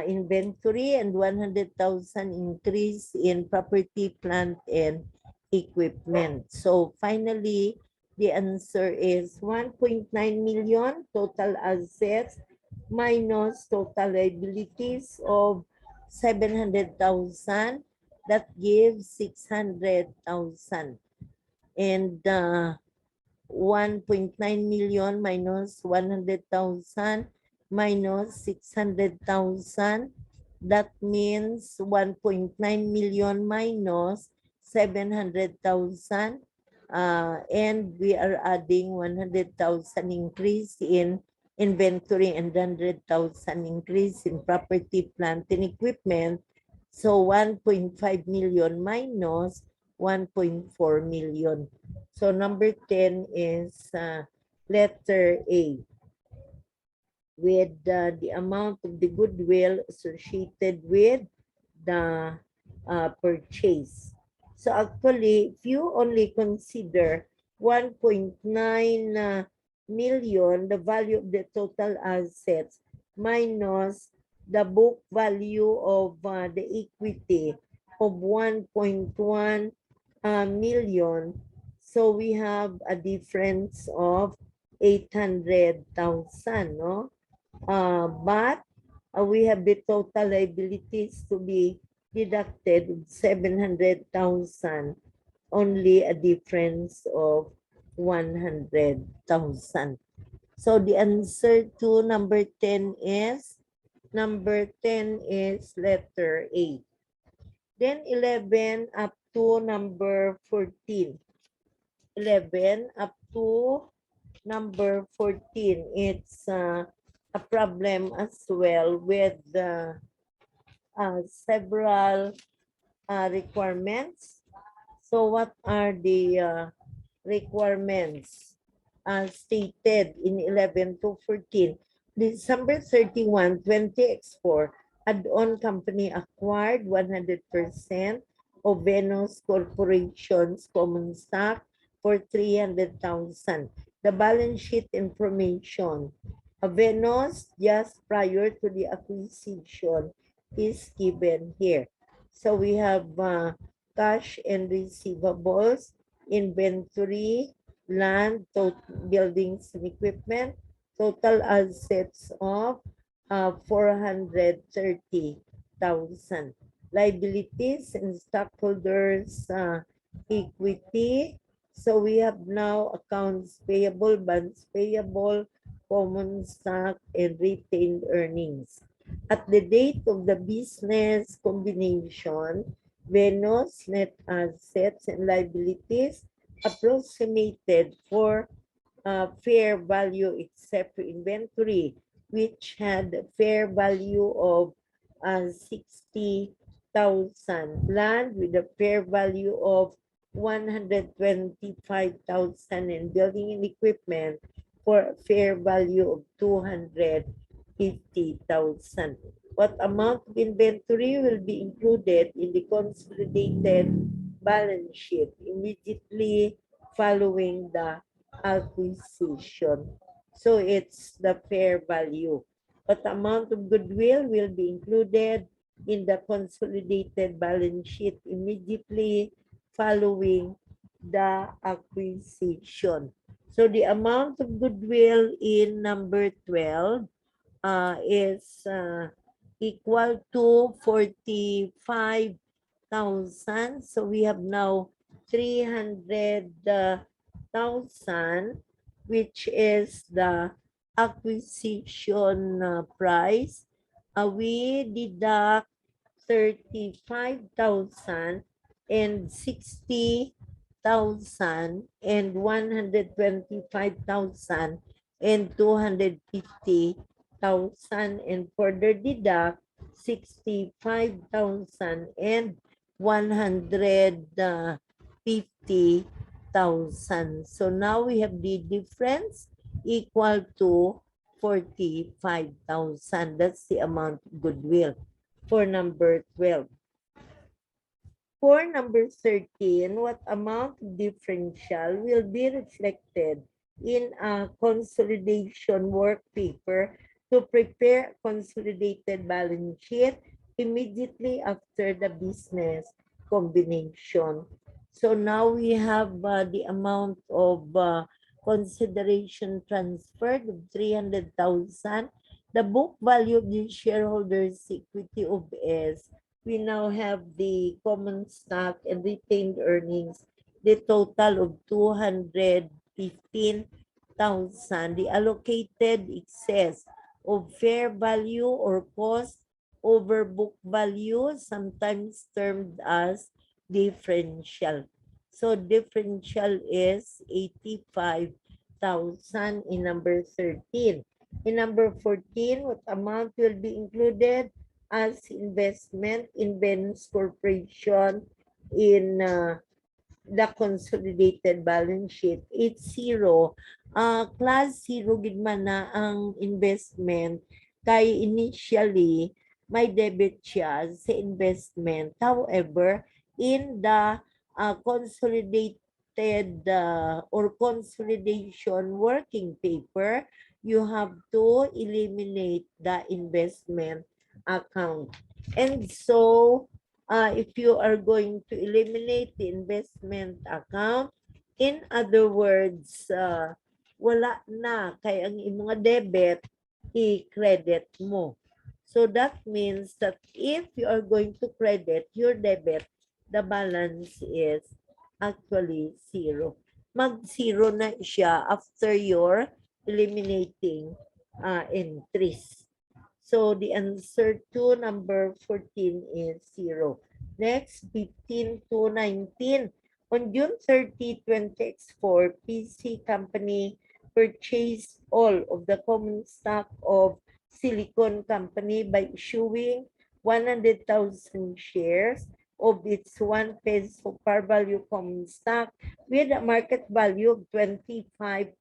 inventory and 100,000 increase in property, plant, and equipment. So finally, the answer is 1.9 million total assets minus total liabilities of 700,000. That gives 600,000. And 1.9 million minus 100,000 minus 600,000. That means 1.9 million minus 700,000. And we are adding 100,000 increase in inventory and 100,000 increase in property, plant, and equipment. So 1.5 million minus 1.4 million. So number 10 is letter A, with the amount of the goodwill associated with the purchase. So actually, if you only consider 1.9 million, the value of the total assets, minus the book value of the equity of 1.1 million, so we have a difference of 800,000, no? But we have the total liabilities to be deducted with 700,000, only a difference of 100,000. So the answer to number 10 is letter A. Then 11 up to number 14. 11 up to number 14. It's a problem as well with several requirements. So what are the requirements stated in 11 to 14? December 31, 20x4, add-on company acquired 100% of Venus Corporation's common stock for 300,000. The balance sheet information of Venus just prior to the acquisition is given here. So we have cash and receivables, inventory, land, buildings and equipment, total assets of 430,000. Liabilities and stockholders equity. So we have now accounts payable, bonds payable, common stock, and retained earnings. At the date of the business combination, Venus net assets and liabilities approximated for fair value except for inventory, which had a fair value of 60,000. Land with a fair value of 125,000, and building and equipment for a fair value of 250,000. What amount of inventory will be included in the consolidated balance sheet immediately following the acquisition? So it's the fair value. What amount of goodwill will be included in the consolidated balance sheet immediately following the acquisition. So the amount of goodwill in number 12 is equal to 45,000. So we have now 300,000, which is the acquisition price. We deduct 35,000 and 60,000 and 125,000 and 250,000 and further deduct 65,000 and 150,000. So now we have the difference equal to 45,000. That's the amount of goodwill for number 12. For number 13, what amount of differential will be reflected in a consolidation work paper to prepare consolidated balance sheet immediately after the business combination? So now we have the amount of consideration transferred of 300,000. The book value of the shareholders' equity of S. We now have the common stock and retained earnings, the total of 215,000. The allocated excess of fair value or cost over book value, sometimes termed as differential. So differential is 85,000 in number 13. In number 14, what amount will be included as investment in Venus Corporation in the consolidated balance sheet? It's zero. Class zero gid man na ang investment kay initially may debit siya sa investment. However, in the consolidated or consolidation working paper, you have to eliminate the investment account. And so, if you are going to eliminate the investment account, in other words, wala na kay ang imong debit i-credit mo. So that means that if you are going to credit your debit, the balance is actually zero. Mag-zero na siya after your eliminating entries. So the answer to number 14 is 0. Next, 15 to 19. On June 30, 2024, PC Company purchased all of the common stock of Silicon Company by issuing 100,000 shares of its 1 peso par value common stock with a market value of 25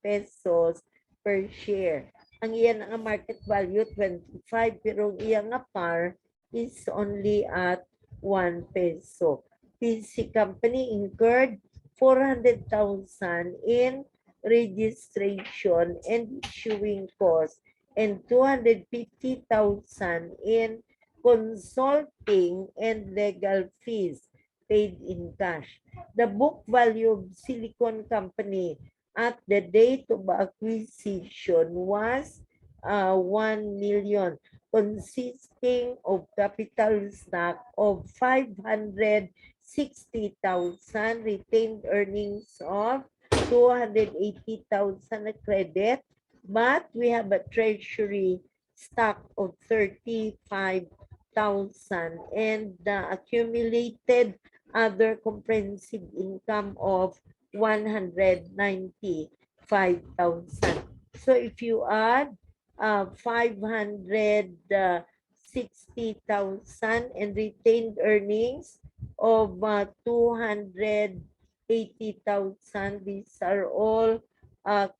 pesos per share. Ang iyan ang market value 25 pero ang iyang par is only at 1 peso. PC Company incurred 400,000 in registration and issuing costs and 250,000 in consulting and legal fees paid in cash. The book value of Silicon Company at the date of acquisition was 1 million, consisting of capital stock of 560,000, retained earnings of 280,000 credit, but we have a treasury stock of 35,000 and the accumulated other comprehensive income of 195,000. So if you add 560,000 and retained earnings of 280,000, these are all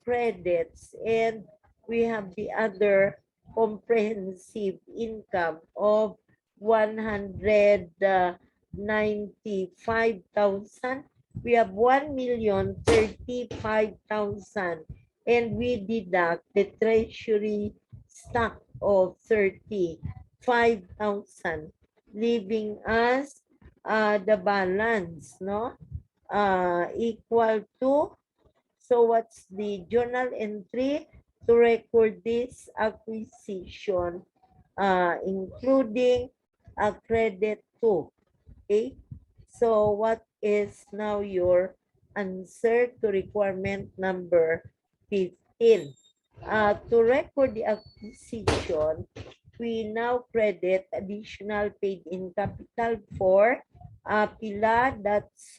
credits, and we have the other comprehensive income of 195,000. We have 1,035,000 and we deduct the treasury stock of 35,000, leaving us the balance, no? Equal to, so what's the journal entry to record this acquisition, including a credit to, okay? So what is now your answer to requirement number 15? To record the acquisition, we now credit additional paid-in capital for pila, that's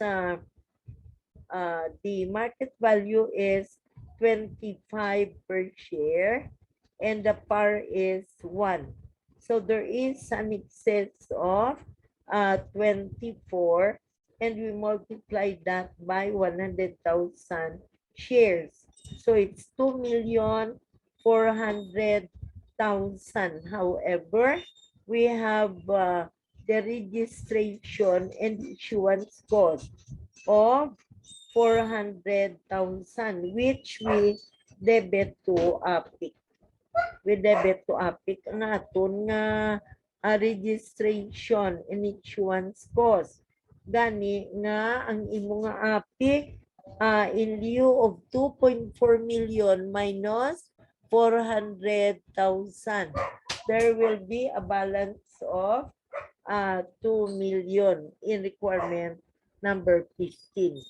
the market value is 25 per share and the par is 1. So there is an excess of 24 and we multiply that by 100,000 shares. So it's 2,400,000. However, we have the registration and issuance cost of 400,000, which we debit to APIC. We debit to APIC na aton nga registration and issuance cost. Gani nga ang imo nga APIC in lieu of 2.4 million minus 400,000. There will be a balance of 2 million in requirement number 15.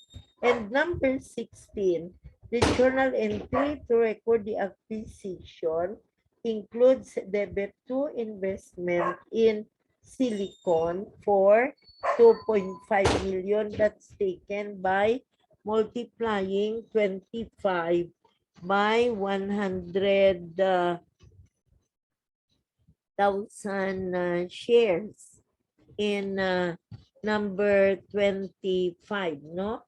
And number 16, the journal entry to record the acquisition includes debit to investment in silicon for 2.5 million. That's taken by multiplying 25 by 100,000 shares in number 25, no?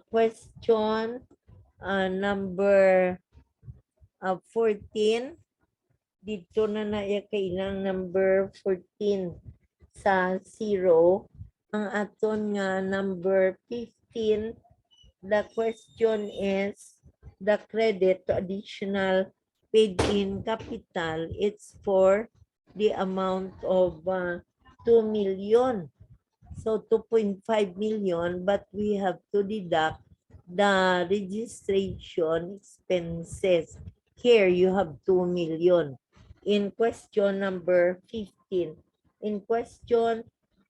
Question number 14. Dito na kailang number 14 sa 0. Ang aton nga number 15, the question is the credit to additional paid-in capital. It's for the amount of 2 million. So 2.5 million, but we have to deduct the registration expenses. Here you have 2 million. In question number 15. In question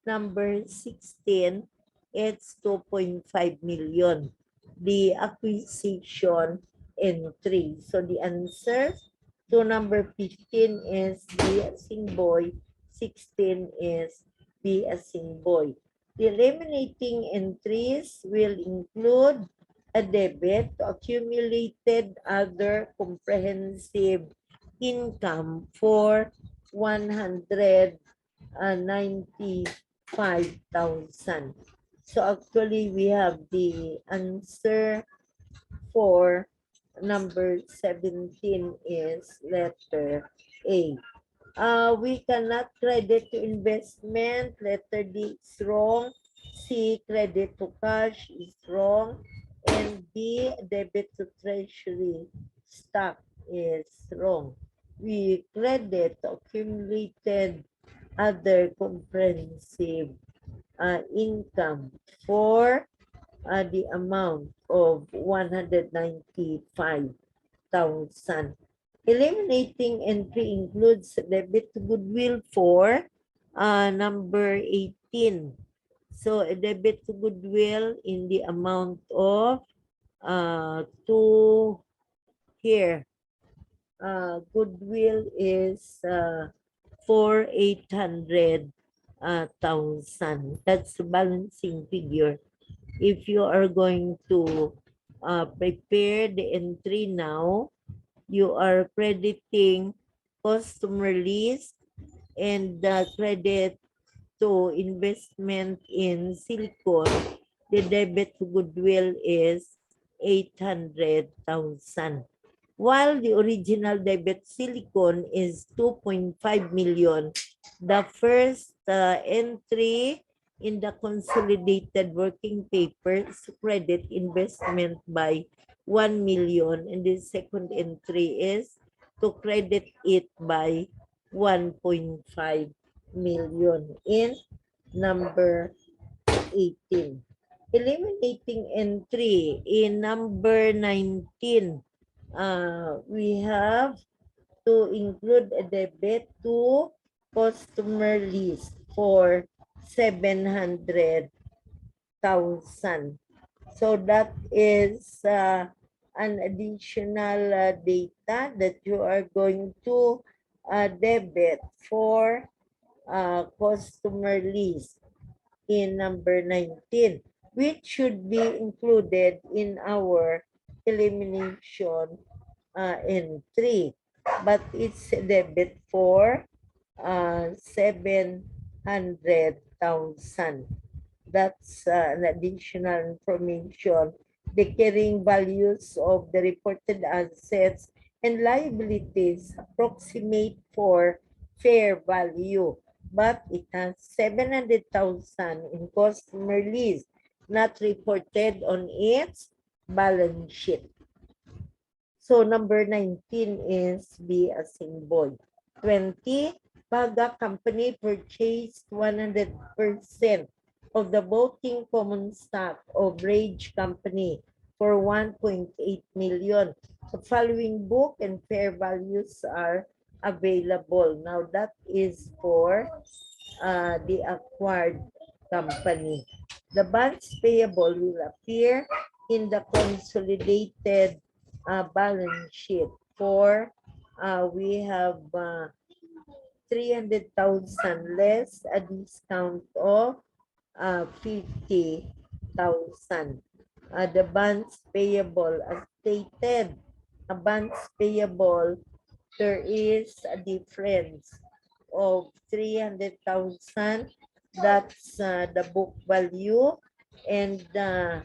number 16, it's 2.5 million. The acquisition entry. So the answer to number 15 is B as in boy, 16 is B as in boy. The eliminating entries will include a debit to accumulated other comprehensive income for 195,000. So actually we have the answer for number 17 is letter A. We cannot credit to investment. Letter D is wrong. C, credit to cash is wrong. And D, debit to treasury stock is wrong. We credit accumulated other comprehensive income for the amount of 195,000. Eliminating entry includes debit to Goodwill for number 18. So a debit to Goodwill in the amount of to here. Goodwill is for 800,000. That's the balancing figure. If you are going to prepare the entry now, you are crediting customer list and the credit to investment in silicon. The debit to Goodwill is 800,000. While the original debit silicon is 2.5 million, the first entry in the consolidated working paper is credit investment by 1 million, and the second entry is to credit it by 1.5 million in number 18. Eliminating entry in number 19. We have to include a debit to customer list for 700,000. So that is an additional data that you are going to debit for customer list in number 19, which should be included in our elimination entry. But it's a debit for 700,000. That's an additional information. The carrying values of the reported assets and liabilities approximate for fair value, but it has 700,000 in customer list, not reported on its balance sheet. So number 19 is be a symbol. 20, Paga Company purchased 100% of the voting common stock of Rage Company for 1.8 million. The following book and fair values are available. Now that is for the acquired company. The bonds payable will appear in the consolidated balance sheet for we have 300,000 less a discount of 50,000. The bonds payable as stated, bonds payable, there is a difference of 300,000. That's the book value, and the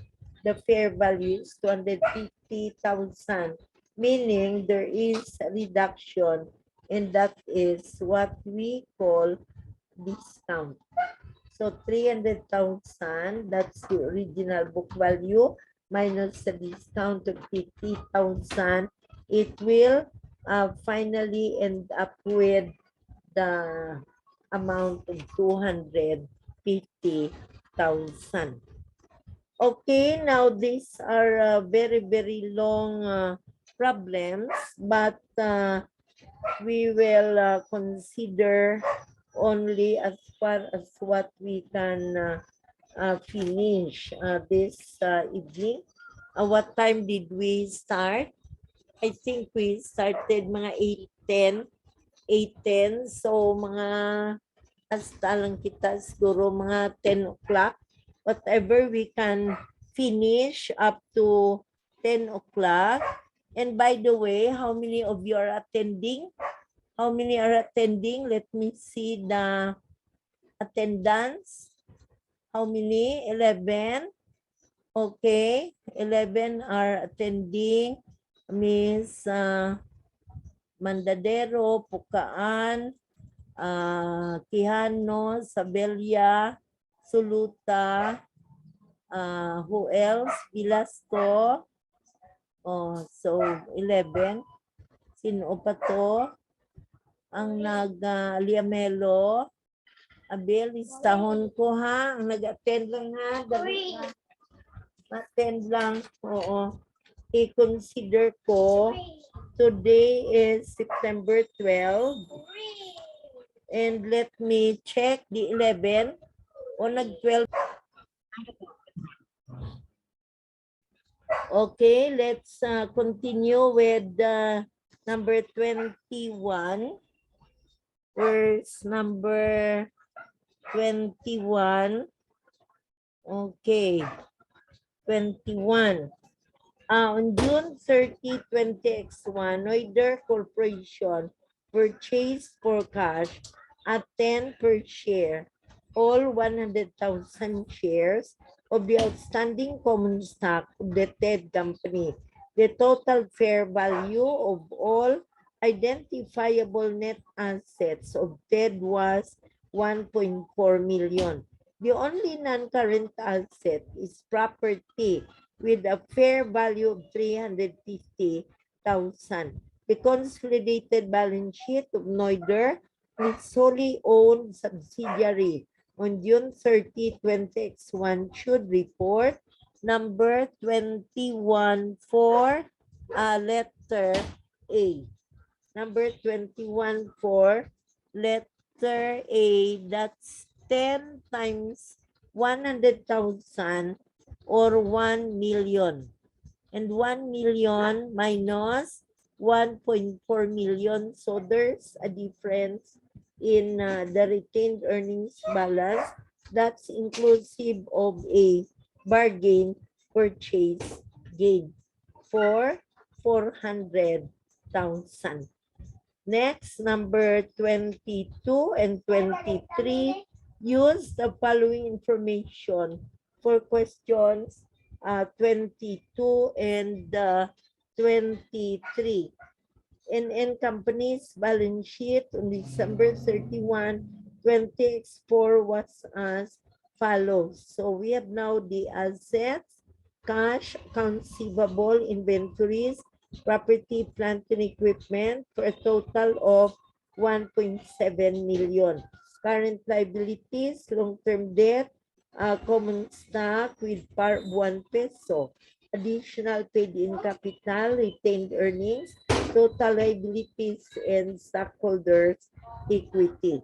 fair value is 250,000, meaning there is a reduction, and that is what we call discount. So 300,000, that's the original book value, minus the discount of 50,000. It will finally end up with the amount of 250,000. Okay, now these are very, very long problems, but we will consider only as far as what we can finish this evening. What time did we start? I think we started mga 8:10. 8:10. So mga hasta lang kita siguro mga 10 o'clock. Whatever we can finish up to 10 o'clock. And by the way, how many of you are attending? How many are attending? Let me see the attendance. How many? 11. Okay. 11 are attending. Miss Mandadero, Pukaan, Quijano, Sabelia, Suluta, who else? Velasco. Oh, so 11. Sino pa to? Ang nag-Liamelo. Abel, listahon ko ha. Ang nag-attend lang ha. Dali ha. Attend lang. Oo. I-consider ko. Today is September 12. And let me check the 11. O nag-12. Okay, let's continue with number 21. Verse number 21. Okay. 21. On June 30, 20X1, Noida Corporation purchased for cash at 10 per share all 100,000 shares of the outstanding common stock of the TED company. The total fair value of all identifiable net assets of TED was 1.4 million. The only non-current asset is property with a fair value of 350,000. The consolidated balance sheet of Noider, its solely owned subsidiary on June 30, 2021 should report number 21 for letter A. Number 21 for letter A, that's 10 times 100,000 or 1 million. And 1 million minus 1.4 million. So there's a difference in the retained earnings balance. That's inclusive of a bargain purchase gain for 400,000. Next, number 22 and 23, use the following information for questions 22 and 23. NN Company's balance sheet on December 31, 2024 was as follows. So we have now the assets, cash, accounts receivable, inventories, property, plant, and equipment for a total of 1.7 million. Current liabilities, long-term debt, common stock with par 1 peso. Additional paid-in capital, retained earnings, total liabilities, and stockholders' equity.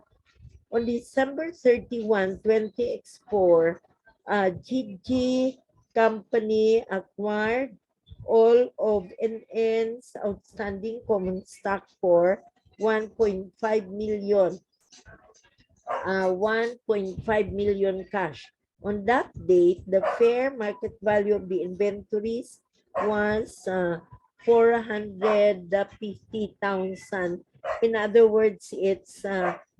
On December 31, 2024, GG Company acquired all of NN's outstanding common stock for 1.5 million 1.5 million cash. On that date, the fair market value of the inventories was 450,000. In other words, it's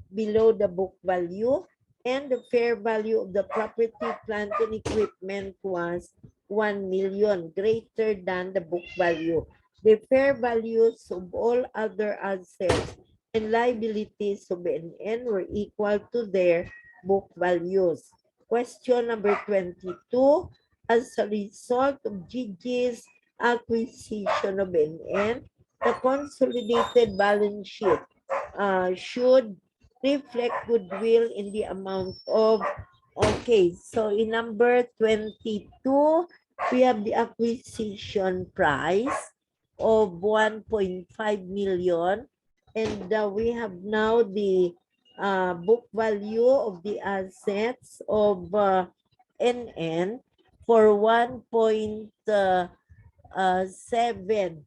below the book value. And the fair value of the property, plant, and equipment was 1 million, greater than the book value. The fair values of all other assets and liabilities of NN were equal to their book values. Question number 22. As a result of GG's acquisition of NN, the consolidated balance sheet should reflect goodwill in the amount of, okay, so in number 22, we have the acquisition price of 1.5 million. And we have now the book value of the assets of NN for 1.7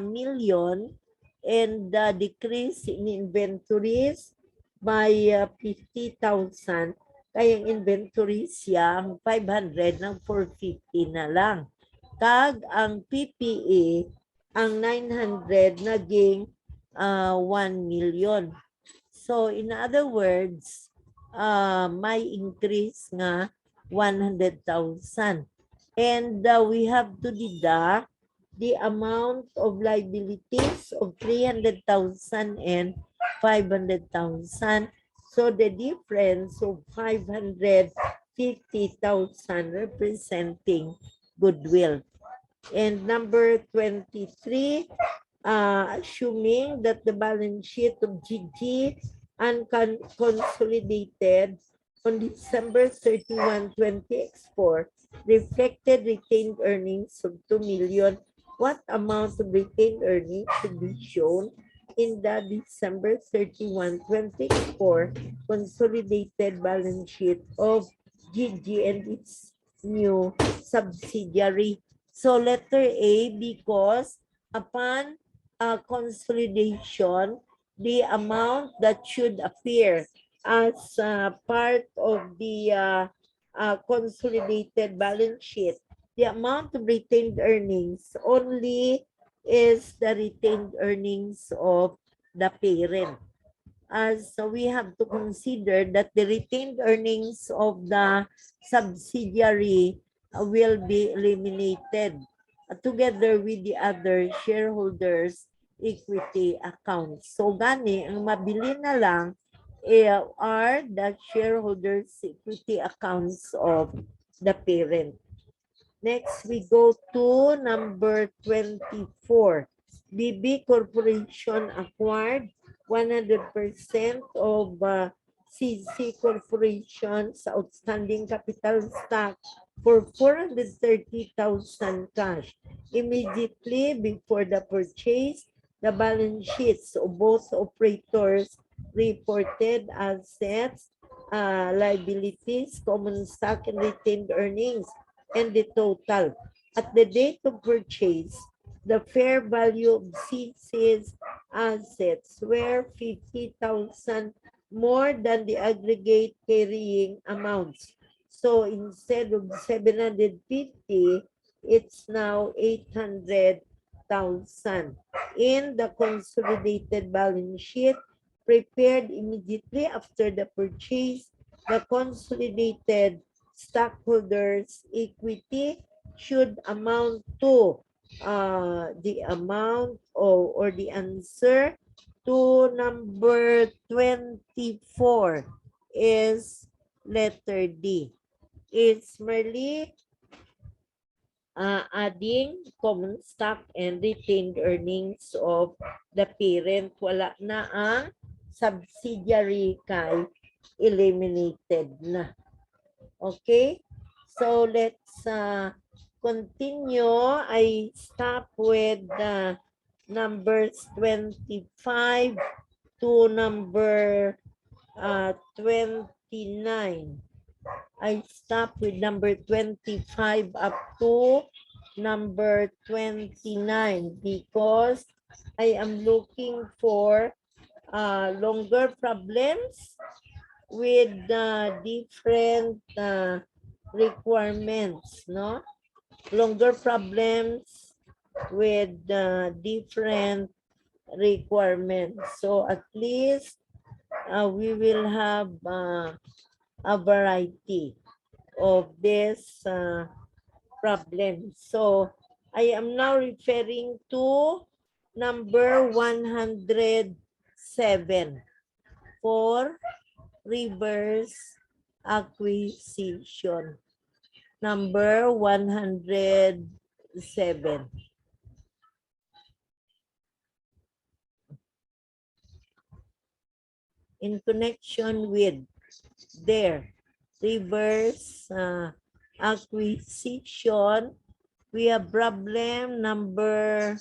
million, and the decrease in inventories by 50,000. Kaya ang inventories siya, ang 500 ng 450 na lang. Kag ang PPE, ang 900 naging 1 million. So in other words, may increase nga 100,000. And we have to deduct the amount of liabilities of 300,000 and 500,000. So the difference of 550,000 representing goodwill. And number 23, assuming that the balance sheet of GG and consolidated on December 31, 2024 reflected retained earnings of 2 million, what amount of retained earnings should be shown in the December 31, 2024 consolidated balance sheet of GG and its new subsidiary? So letter A, because upon consolidation, the amount that should appear as part of the consolidated balance sheet, the amount of retained earnings only is the retained earnings of the parent. So we have to consider that the retained earnings of the subsidiary will be eliminated together with the other shareholders' equity accounts. So gani, ang mabili na lang are the shareholders' equity accounts of the parent. Next, we go to number 24. BB Corporation acquired 100% of CC Corporation's outstanding capital stock for 430,000 cash. Immediately before the purchase, the balance sheets of both operators reported assets, liabilities, common stock, and retained earnings, and the total. At the date of purchase, the fair value of CC's assets were 50,000 more than the aggregate carrying amounts. So instead of 750, it's now 800,000. In the consolidated balance sheet, prepared immediately after the purchase, the consolidated stockholders' equity should amount to the amount or the answer to number 24 is letter D. It's merely adding common stock and retained earnings of the parent. Wala na ang subsidiary kay eliminated na. Okay? So let's continue. I stop with numbers 25 to number 29. I stop with number 25 up to number 29 because I am looking for longer problems with different requirements, no? Longer problems with different requirements. So at least we will have a variety of this problem. So I am now referring to number 107 for reverse acquisition. Number 107. In connection with their reverse acquisition, we have problem number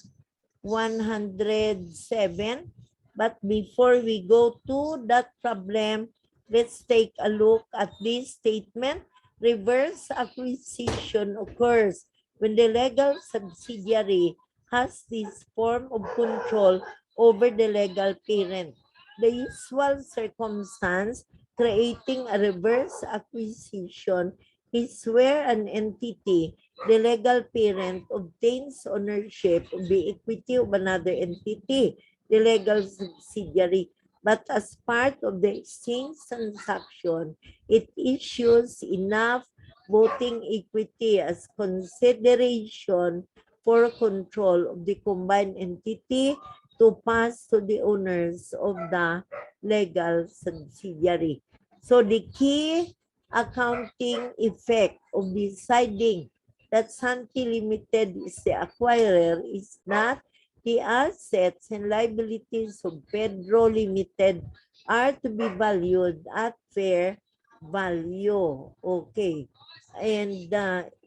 107. But before we go to that problem, let's take a look at this statement. Reverse acquisition occurs when the legal subsidiary has this form of control over the legal parent. The usual circumstance creating a reverse acquisition is where an entity, the legal parent, obtains ownership of the equity of another entity, the legal subsidiary. But as part of the exchange transaction, it issues enough voting equity as consideration for control of the combined entity to pass to the owners of the legal subsidiary. So the key accounting effect of deciding that Santi Limited is the acquirer is that the assets and liabilities of Pedro Limited are to be valued at fair value. Okay. And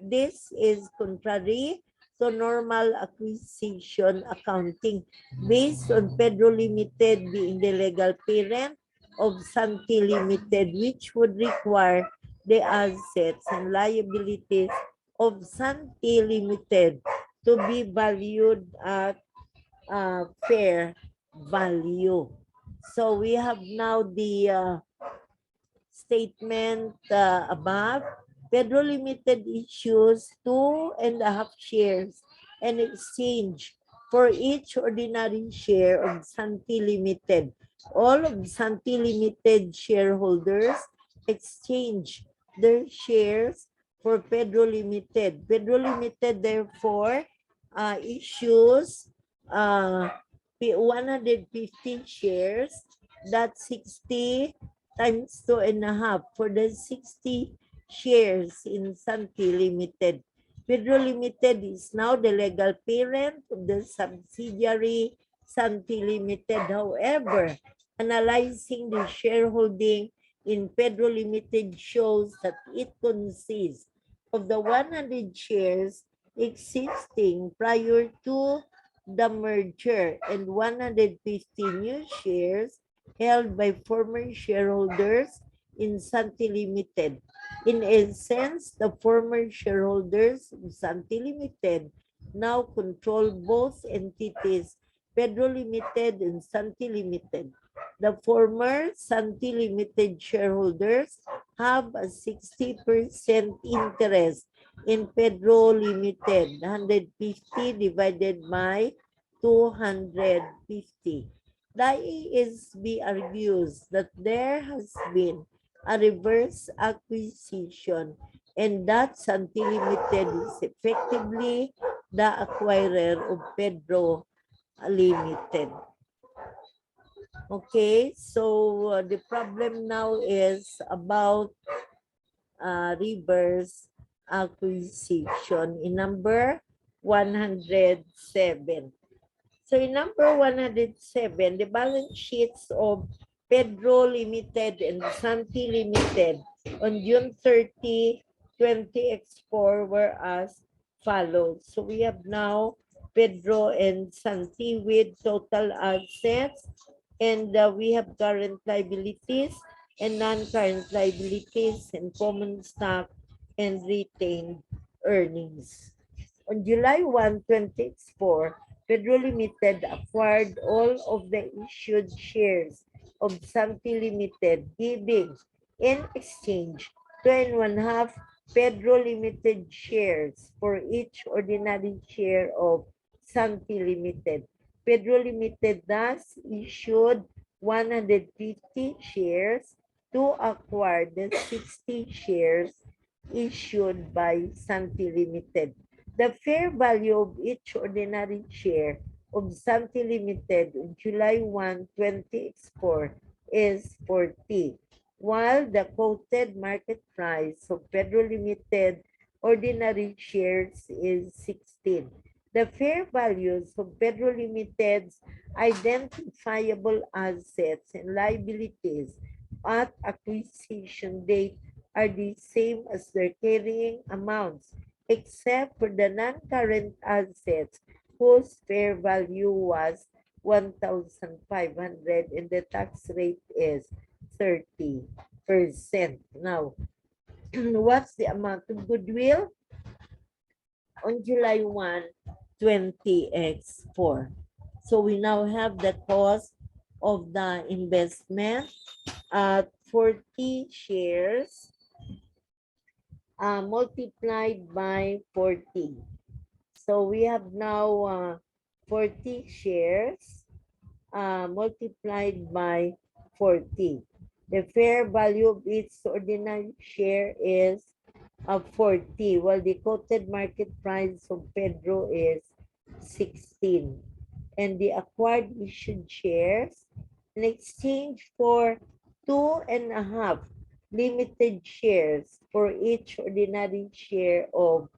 this is contrary to normal acquisition accounting based on Pedro Limited being the legal parent of Santi Limited, which would require the assets and liabilities of Santi Limited to be valued at fair value. So we have now the statement above. Pedro Limited issues 2.5 shares and exchange for each ordinary share of Santi Limited. All of Santi Limited shareholders exchange their shares for Pedro Limited. Pedro Limited therefore issues 150 shares. That's 60 times 2.5 for the 60 shares in Santi Limited. Pedro Limited is now the legal parent of the subsidiary Santi Limited. However, analyzing the shareholding in Pedro Limited shows that it consists of the 100 shares existing prior to the merger and 150 new shares held by former shareholders in Santi Limited. In essence, the former shareholders of Santi Limited now control both entities, Pedro Limited and Santi Limited. The former Santi Limited shareholders have a 60% interest in Pedro Limited, 150 divided by 250. The IASB argues that there has been a reverse acquisition and that Santi Limited is effectively the acquirer of Pedro Limited. Okay, so the problem now is about reverse acquisition in number 107. So in number 107, the balance sheets of Pedro Limited and Santi Limited on June 30, 2024 were as follows. So we have now Pedro and Santi with total assets, and we have current liabilities and non-current liabilities and common stock and retained earnings. On July 1, 2024, Pedro Limited acquired all of the issued shares of Santi Limited, giving in exchange 2.5 Pedro Limited shares for each ordinary share of Santi Limited. Pedro Limited thus issued 150 shares to acquire the 60 shares issued by Santi Limited. The fair value of each ordinary share of Santi Limited on July 1, 2024 is 40, while the quoted market price of Pedro Limited ordinary shares is 16. The fair values of Pedro Limited's identifiable assets and liabilities at acquisition date are the same as their carrying amounts, except for the non-current assets whose fair value was 1,500 and the tax rate is 30%. Now, what's the amount of goodwill? On July 1, 20x4. So we now have the cost of the investment at 40 shares multiplied by 40. So we have now 40 shares multiplied by 40. The fair value of its ordinary share is 40, while the quoted market price of Pedro is 16. And the acquired issued shares in exchange for 2.5 limited shares for each ordinary share of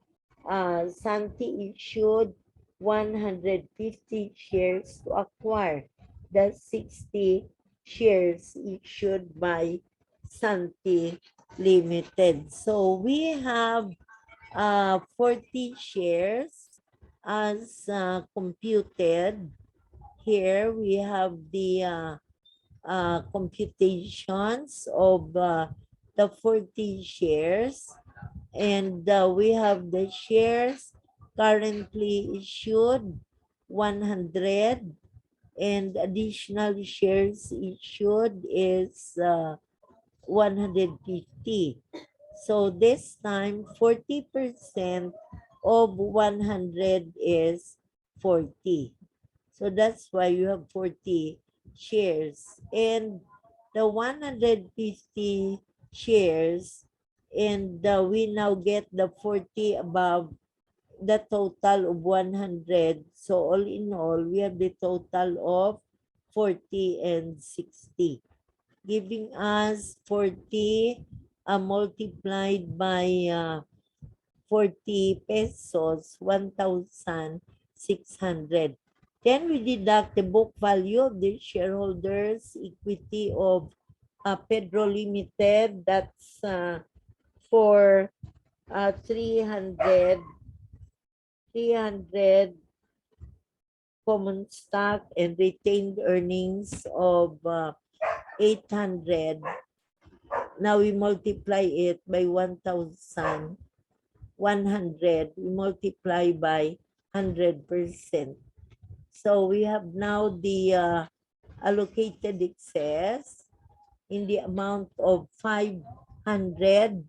Santi issued 150 shares to acquire the 60 shares issued by Santi Limited. So we have 40 shares as computed. Here we have the computations of the 40 shares, and we have the shares currently issued 100, and additional shares issued is 150. So this time 40% of 100 is 40. So that's why you have 40 shares. And the 150 shares, and we now get the 40 above the total of 100. So all in all, we have the total of 40 and 60, giving us 40 multiplied by pesos, 1,600. Then we deduct the book value of the shareholders' equity of Pedro Limited. That's for 300 common stock and retained earnings of 800. Now we multiply it by 1,100. We multiply by 100%. So we have now the allocated excess in the amount of 500,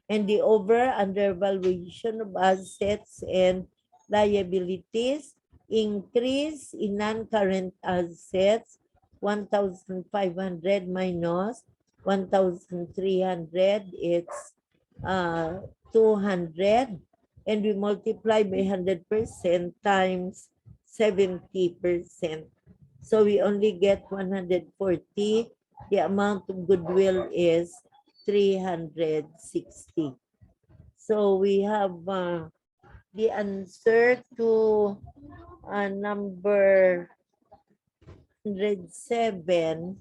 and the over undervaluation of assets and liabilities increase in non-current assets 1,500 minus 1,300, it's 200, and we multiply by 100% times 70%. So we only get 140. The amount of goodwill is 360. So we have the answer to number 107.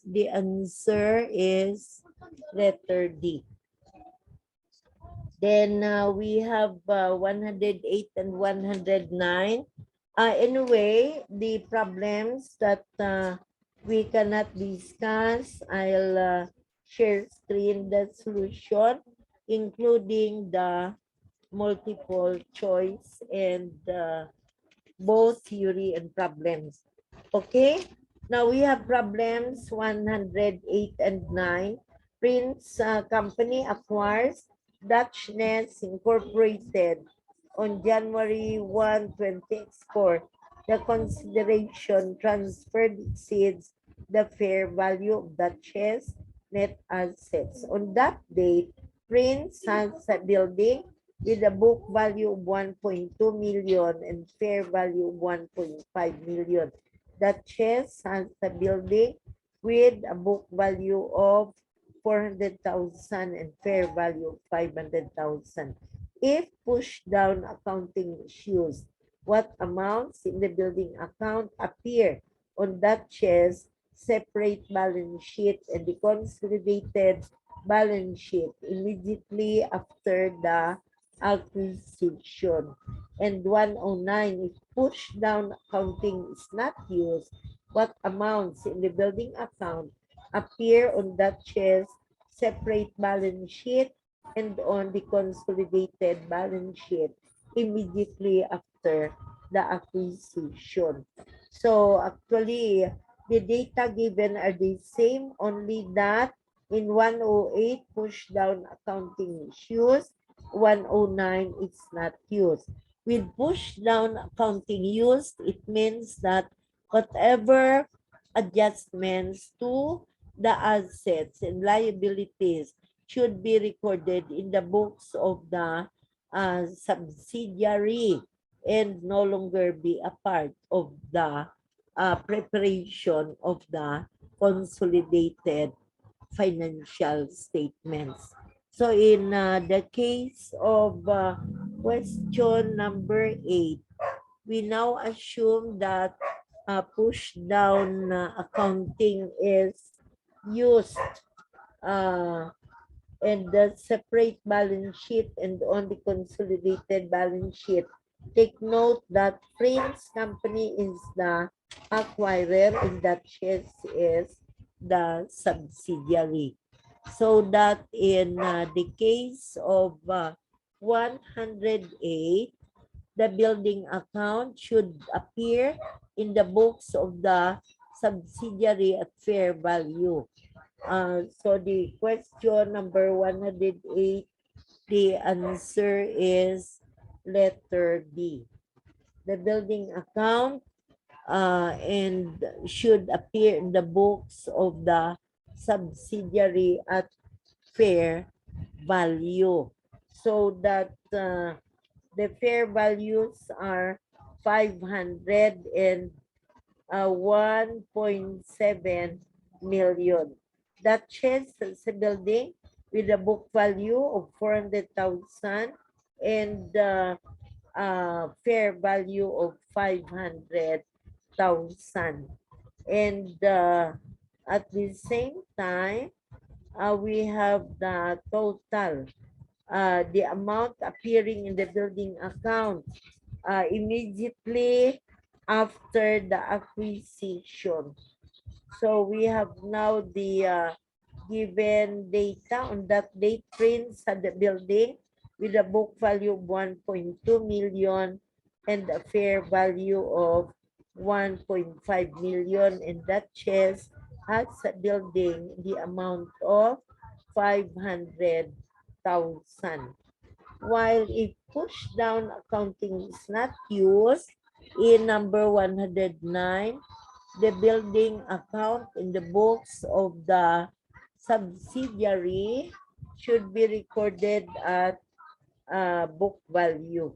The answer is letter D. Then we have 108 and 109. Anyway, the problems that we cannot discuss, I'll share screen the solution, including the multiple choice and both theory and problems. Okay, now we have problems 108 and 9. Prince Company acquires Dutch Nest Incorporated on January 1, 2024. The consideration transferred exceeds the fair value of Dutchess net assets. On that date, Prince has a building with a book value of 1.2 million and fair value of 1.5 million. Dutchess has a building with a book value of 400,000 and fair value of 500,000. If push down accounting issues, what amounts in the building account appear on Dutchess separate balance sheet and the consolidated balance sheet immediately after the acquisition? And 109, if push down accounting is not used, what amounts in the building account appear on Dutchess separate balance sheet and on the consolidated balance sheet immediately after the acquisition? So actually, the data given are the same, only that in 108, push down accounting is used. 109, it's not used. With push down accounting used, it means that whatever adjustments to the assets and liabilities should be recorded in the books of the subsidiary and no longer be a part of the preparation of the consolidated financial statements. So in the case of question number 8, we now assume that push down accounting is used and the separate balance sheet and on the consolidated balance sheet. Take note that Prince Company is the acquirer and Duchess is the subsidiary. So that in the case of 108, the building account should appear in the books of the subsidiary at fair value. So the question number 108, the answer is letter B. The building account and should appear in the books of the subsidiary at fair value. So that the fair values are 500 and 1.7 million. Duchess sa building with a book value of 400,000 and fair value of 500,000. And at the same time, we have the total, the amount appearing in the building account immediately after the acquisition. So we have now the given data on that date prints at the building with a book value of 1.2 million and a fair value of 1.5 million, and that chest has a building the amount of 500,000. While if push down accounting is not used in number 109, the building account in the books of the subsidiary should be recorded at book value.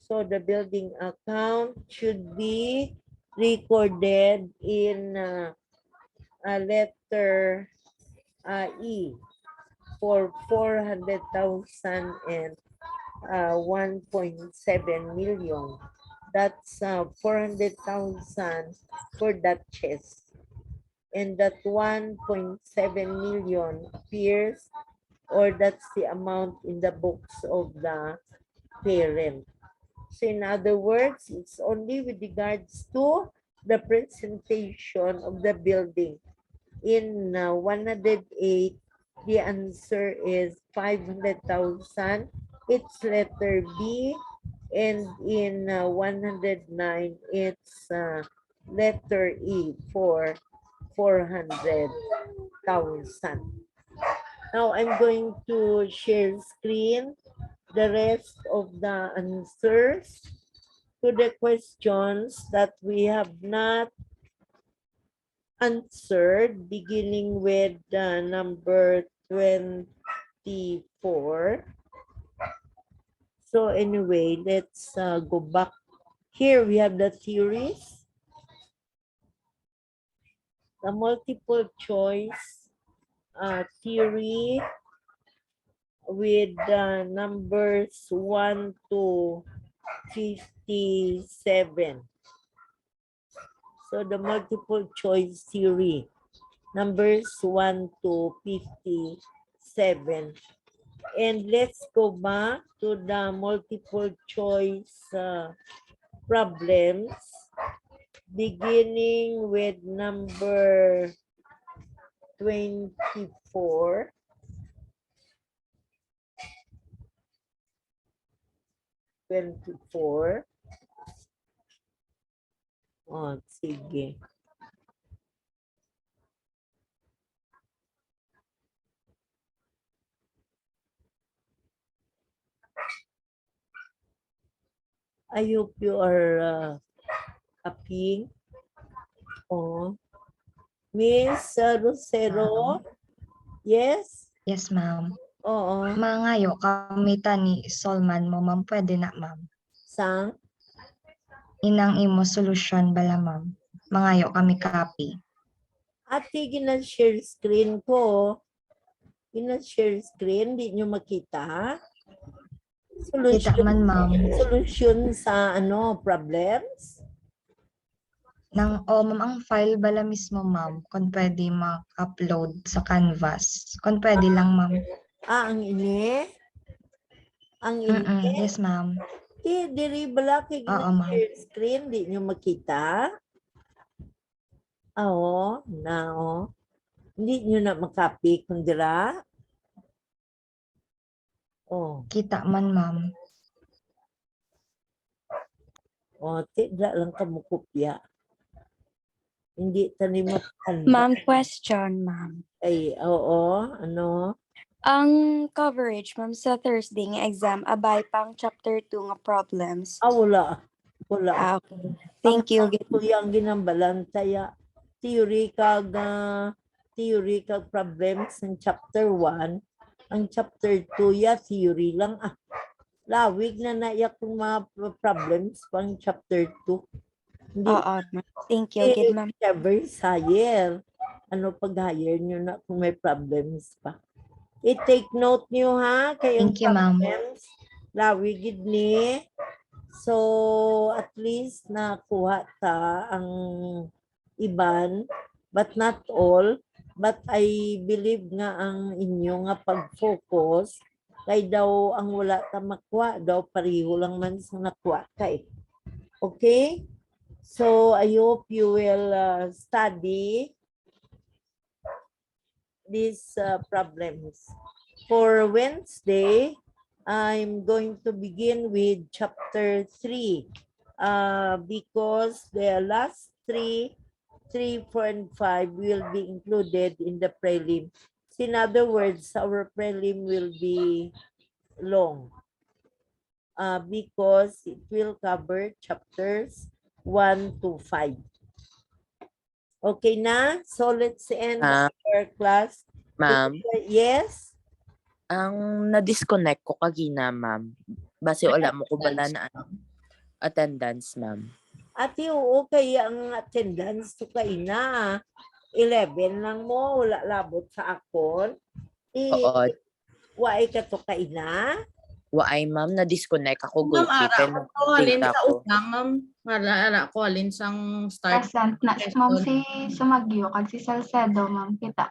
So the building account should be recorded in a letter E for 400,000 and 1.7 million. That's 400,000 for that chest. And that 1.7 million appears, or that's the amount in the books of the parent. So in other words, it's only with regards to the presentation of the building. In 108, the answer is 500,000. It's letter B. And in 109, it's letter E for 400,000. Now I'm going to share screen the rest of the answers to the questions that we have not answered, beginning with number 24. So anyway, let's go back. Here we have the theories. The multiple choice theory with numbers 1 to 57. So the multiple choice theory, numbers 1 to 57. And let's go back to the multiple choice problems, beginning with number 24. Oh, sige. I hope you are copying. Oh. Miss Rosero? Yes? Yes, ma'am. Oo. Mangayo kami tani solman mo, ma'am. Pwede na, ma'am. Sa? Inang imo solusyon bala, ma'am. Mangayo kami copy. Ate, gina-share screen ko. Gina-share screen, di nyo makita. Kita man, ma'am. Solution sa ano, problems? Nang, ma'am, ang file bala mismo, ma'am, kung pwede mag-upload sa Canvas. Kung pwede lang, ma'am. Ang ini? Ang ini? Yes, ma'am. Diri bala kay Oo, ma'am. gina-share screen, di nyo makita. Oo, na. Hindi nyo na makapy kung dira. Oh. Kita man, ma'am. O, tidra lang ka mo kopya. Hindi tanim mo. Ma'am, question, ma'am. Ay, oo, ano? Ang coverage, ma'am, sa Thursday nga exam, abay pang chapter 2 nga problems. Wala. Wala. Okay. Thank you. Ito yung ginambalan. Kaya, theoretical problems ng chapter 1. Ang chapter 2, theory lang. Lawig na naiyak yung mga problems pang chapter 2. Hindi Oo, ma'am. Thank you. Good, ma'am. Versailles. pag-hire nyo na kung may problems pa. I-take note nyo ha, kayong Thank you, ma'am. problems. Lawi gid ni. So, at least nakuha ta ang iban, but not all. But I believe nga ang inyo nga pag-focus, kay daw ang wala ta makuha, daw pareho lang man sa nakuha kay. Okay? So, I hope you will study these problems. For Wednesday, I'm going to begin with chapter 3 because the last 3, 4, and 5 will be included in the prelim. In other words, our prelim will be long because it will cover chapters 1 to 5. Okay na? So let's end our class. Ma'am, Yes? ang na-disconnect ko kagina, ma'am. Base wala mo ko bala na attendance, ma'am. Ate, oo, kaya ang attendance to kay na. 11 lang mo, wala labot sa akon. Oo. Waay ka to kay na? Waay, ma'am, na-disconnect ako. Ma'am, ara ko alin data sa ko. usang, ma'am. Ara ko alin sang start. Present na. Ma'am si Sumagyo, kag si Salcedo, ma'am. Kita ko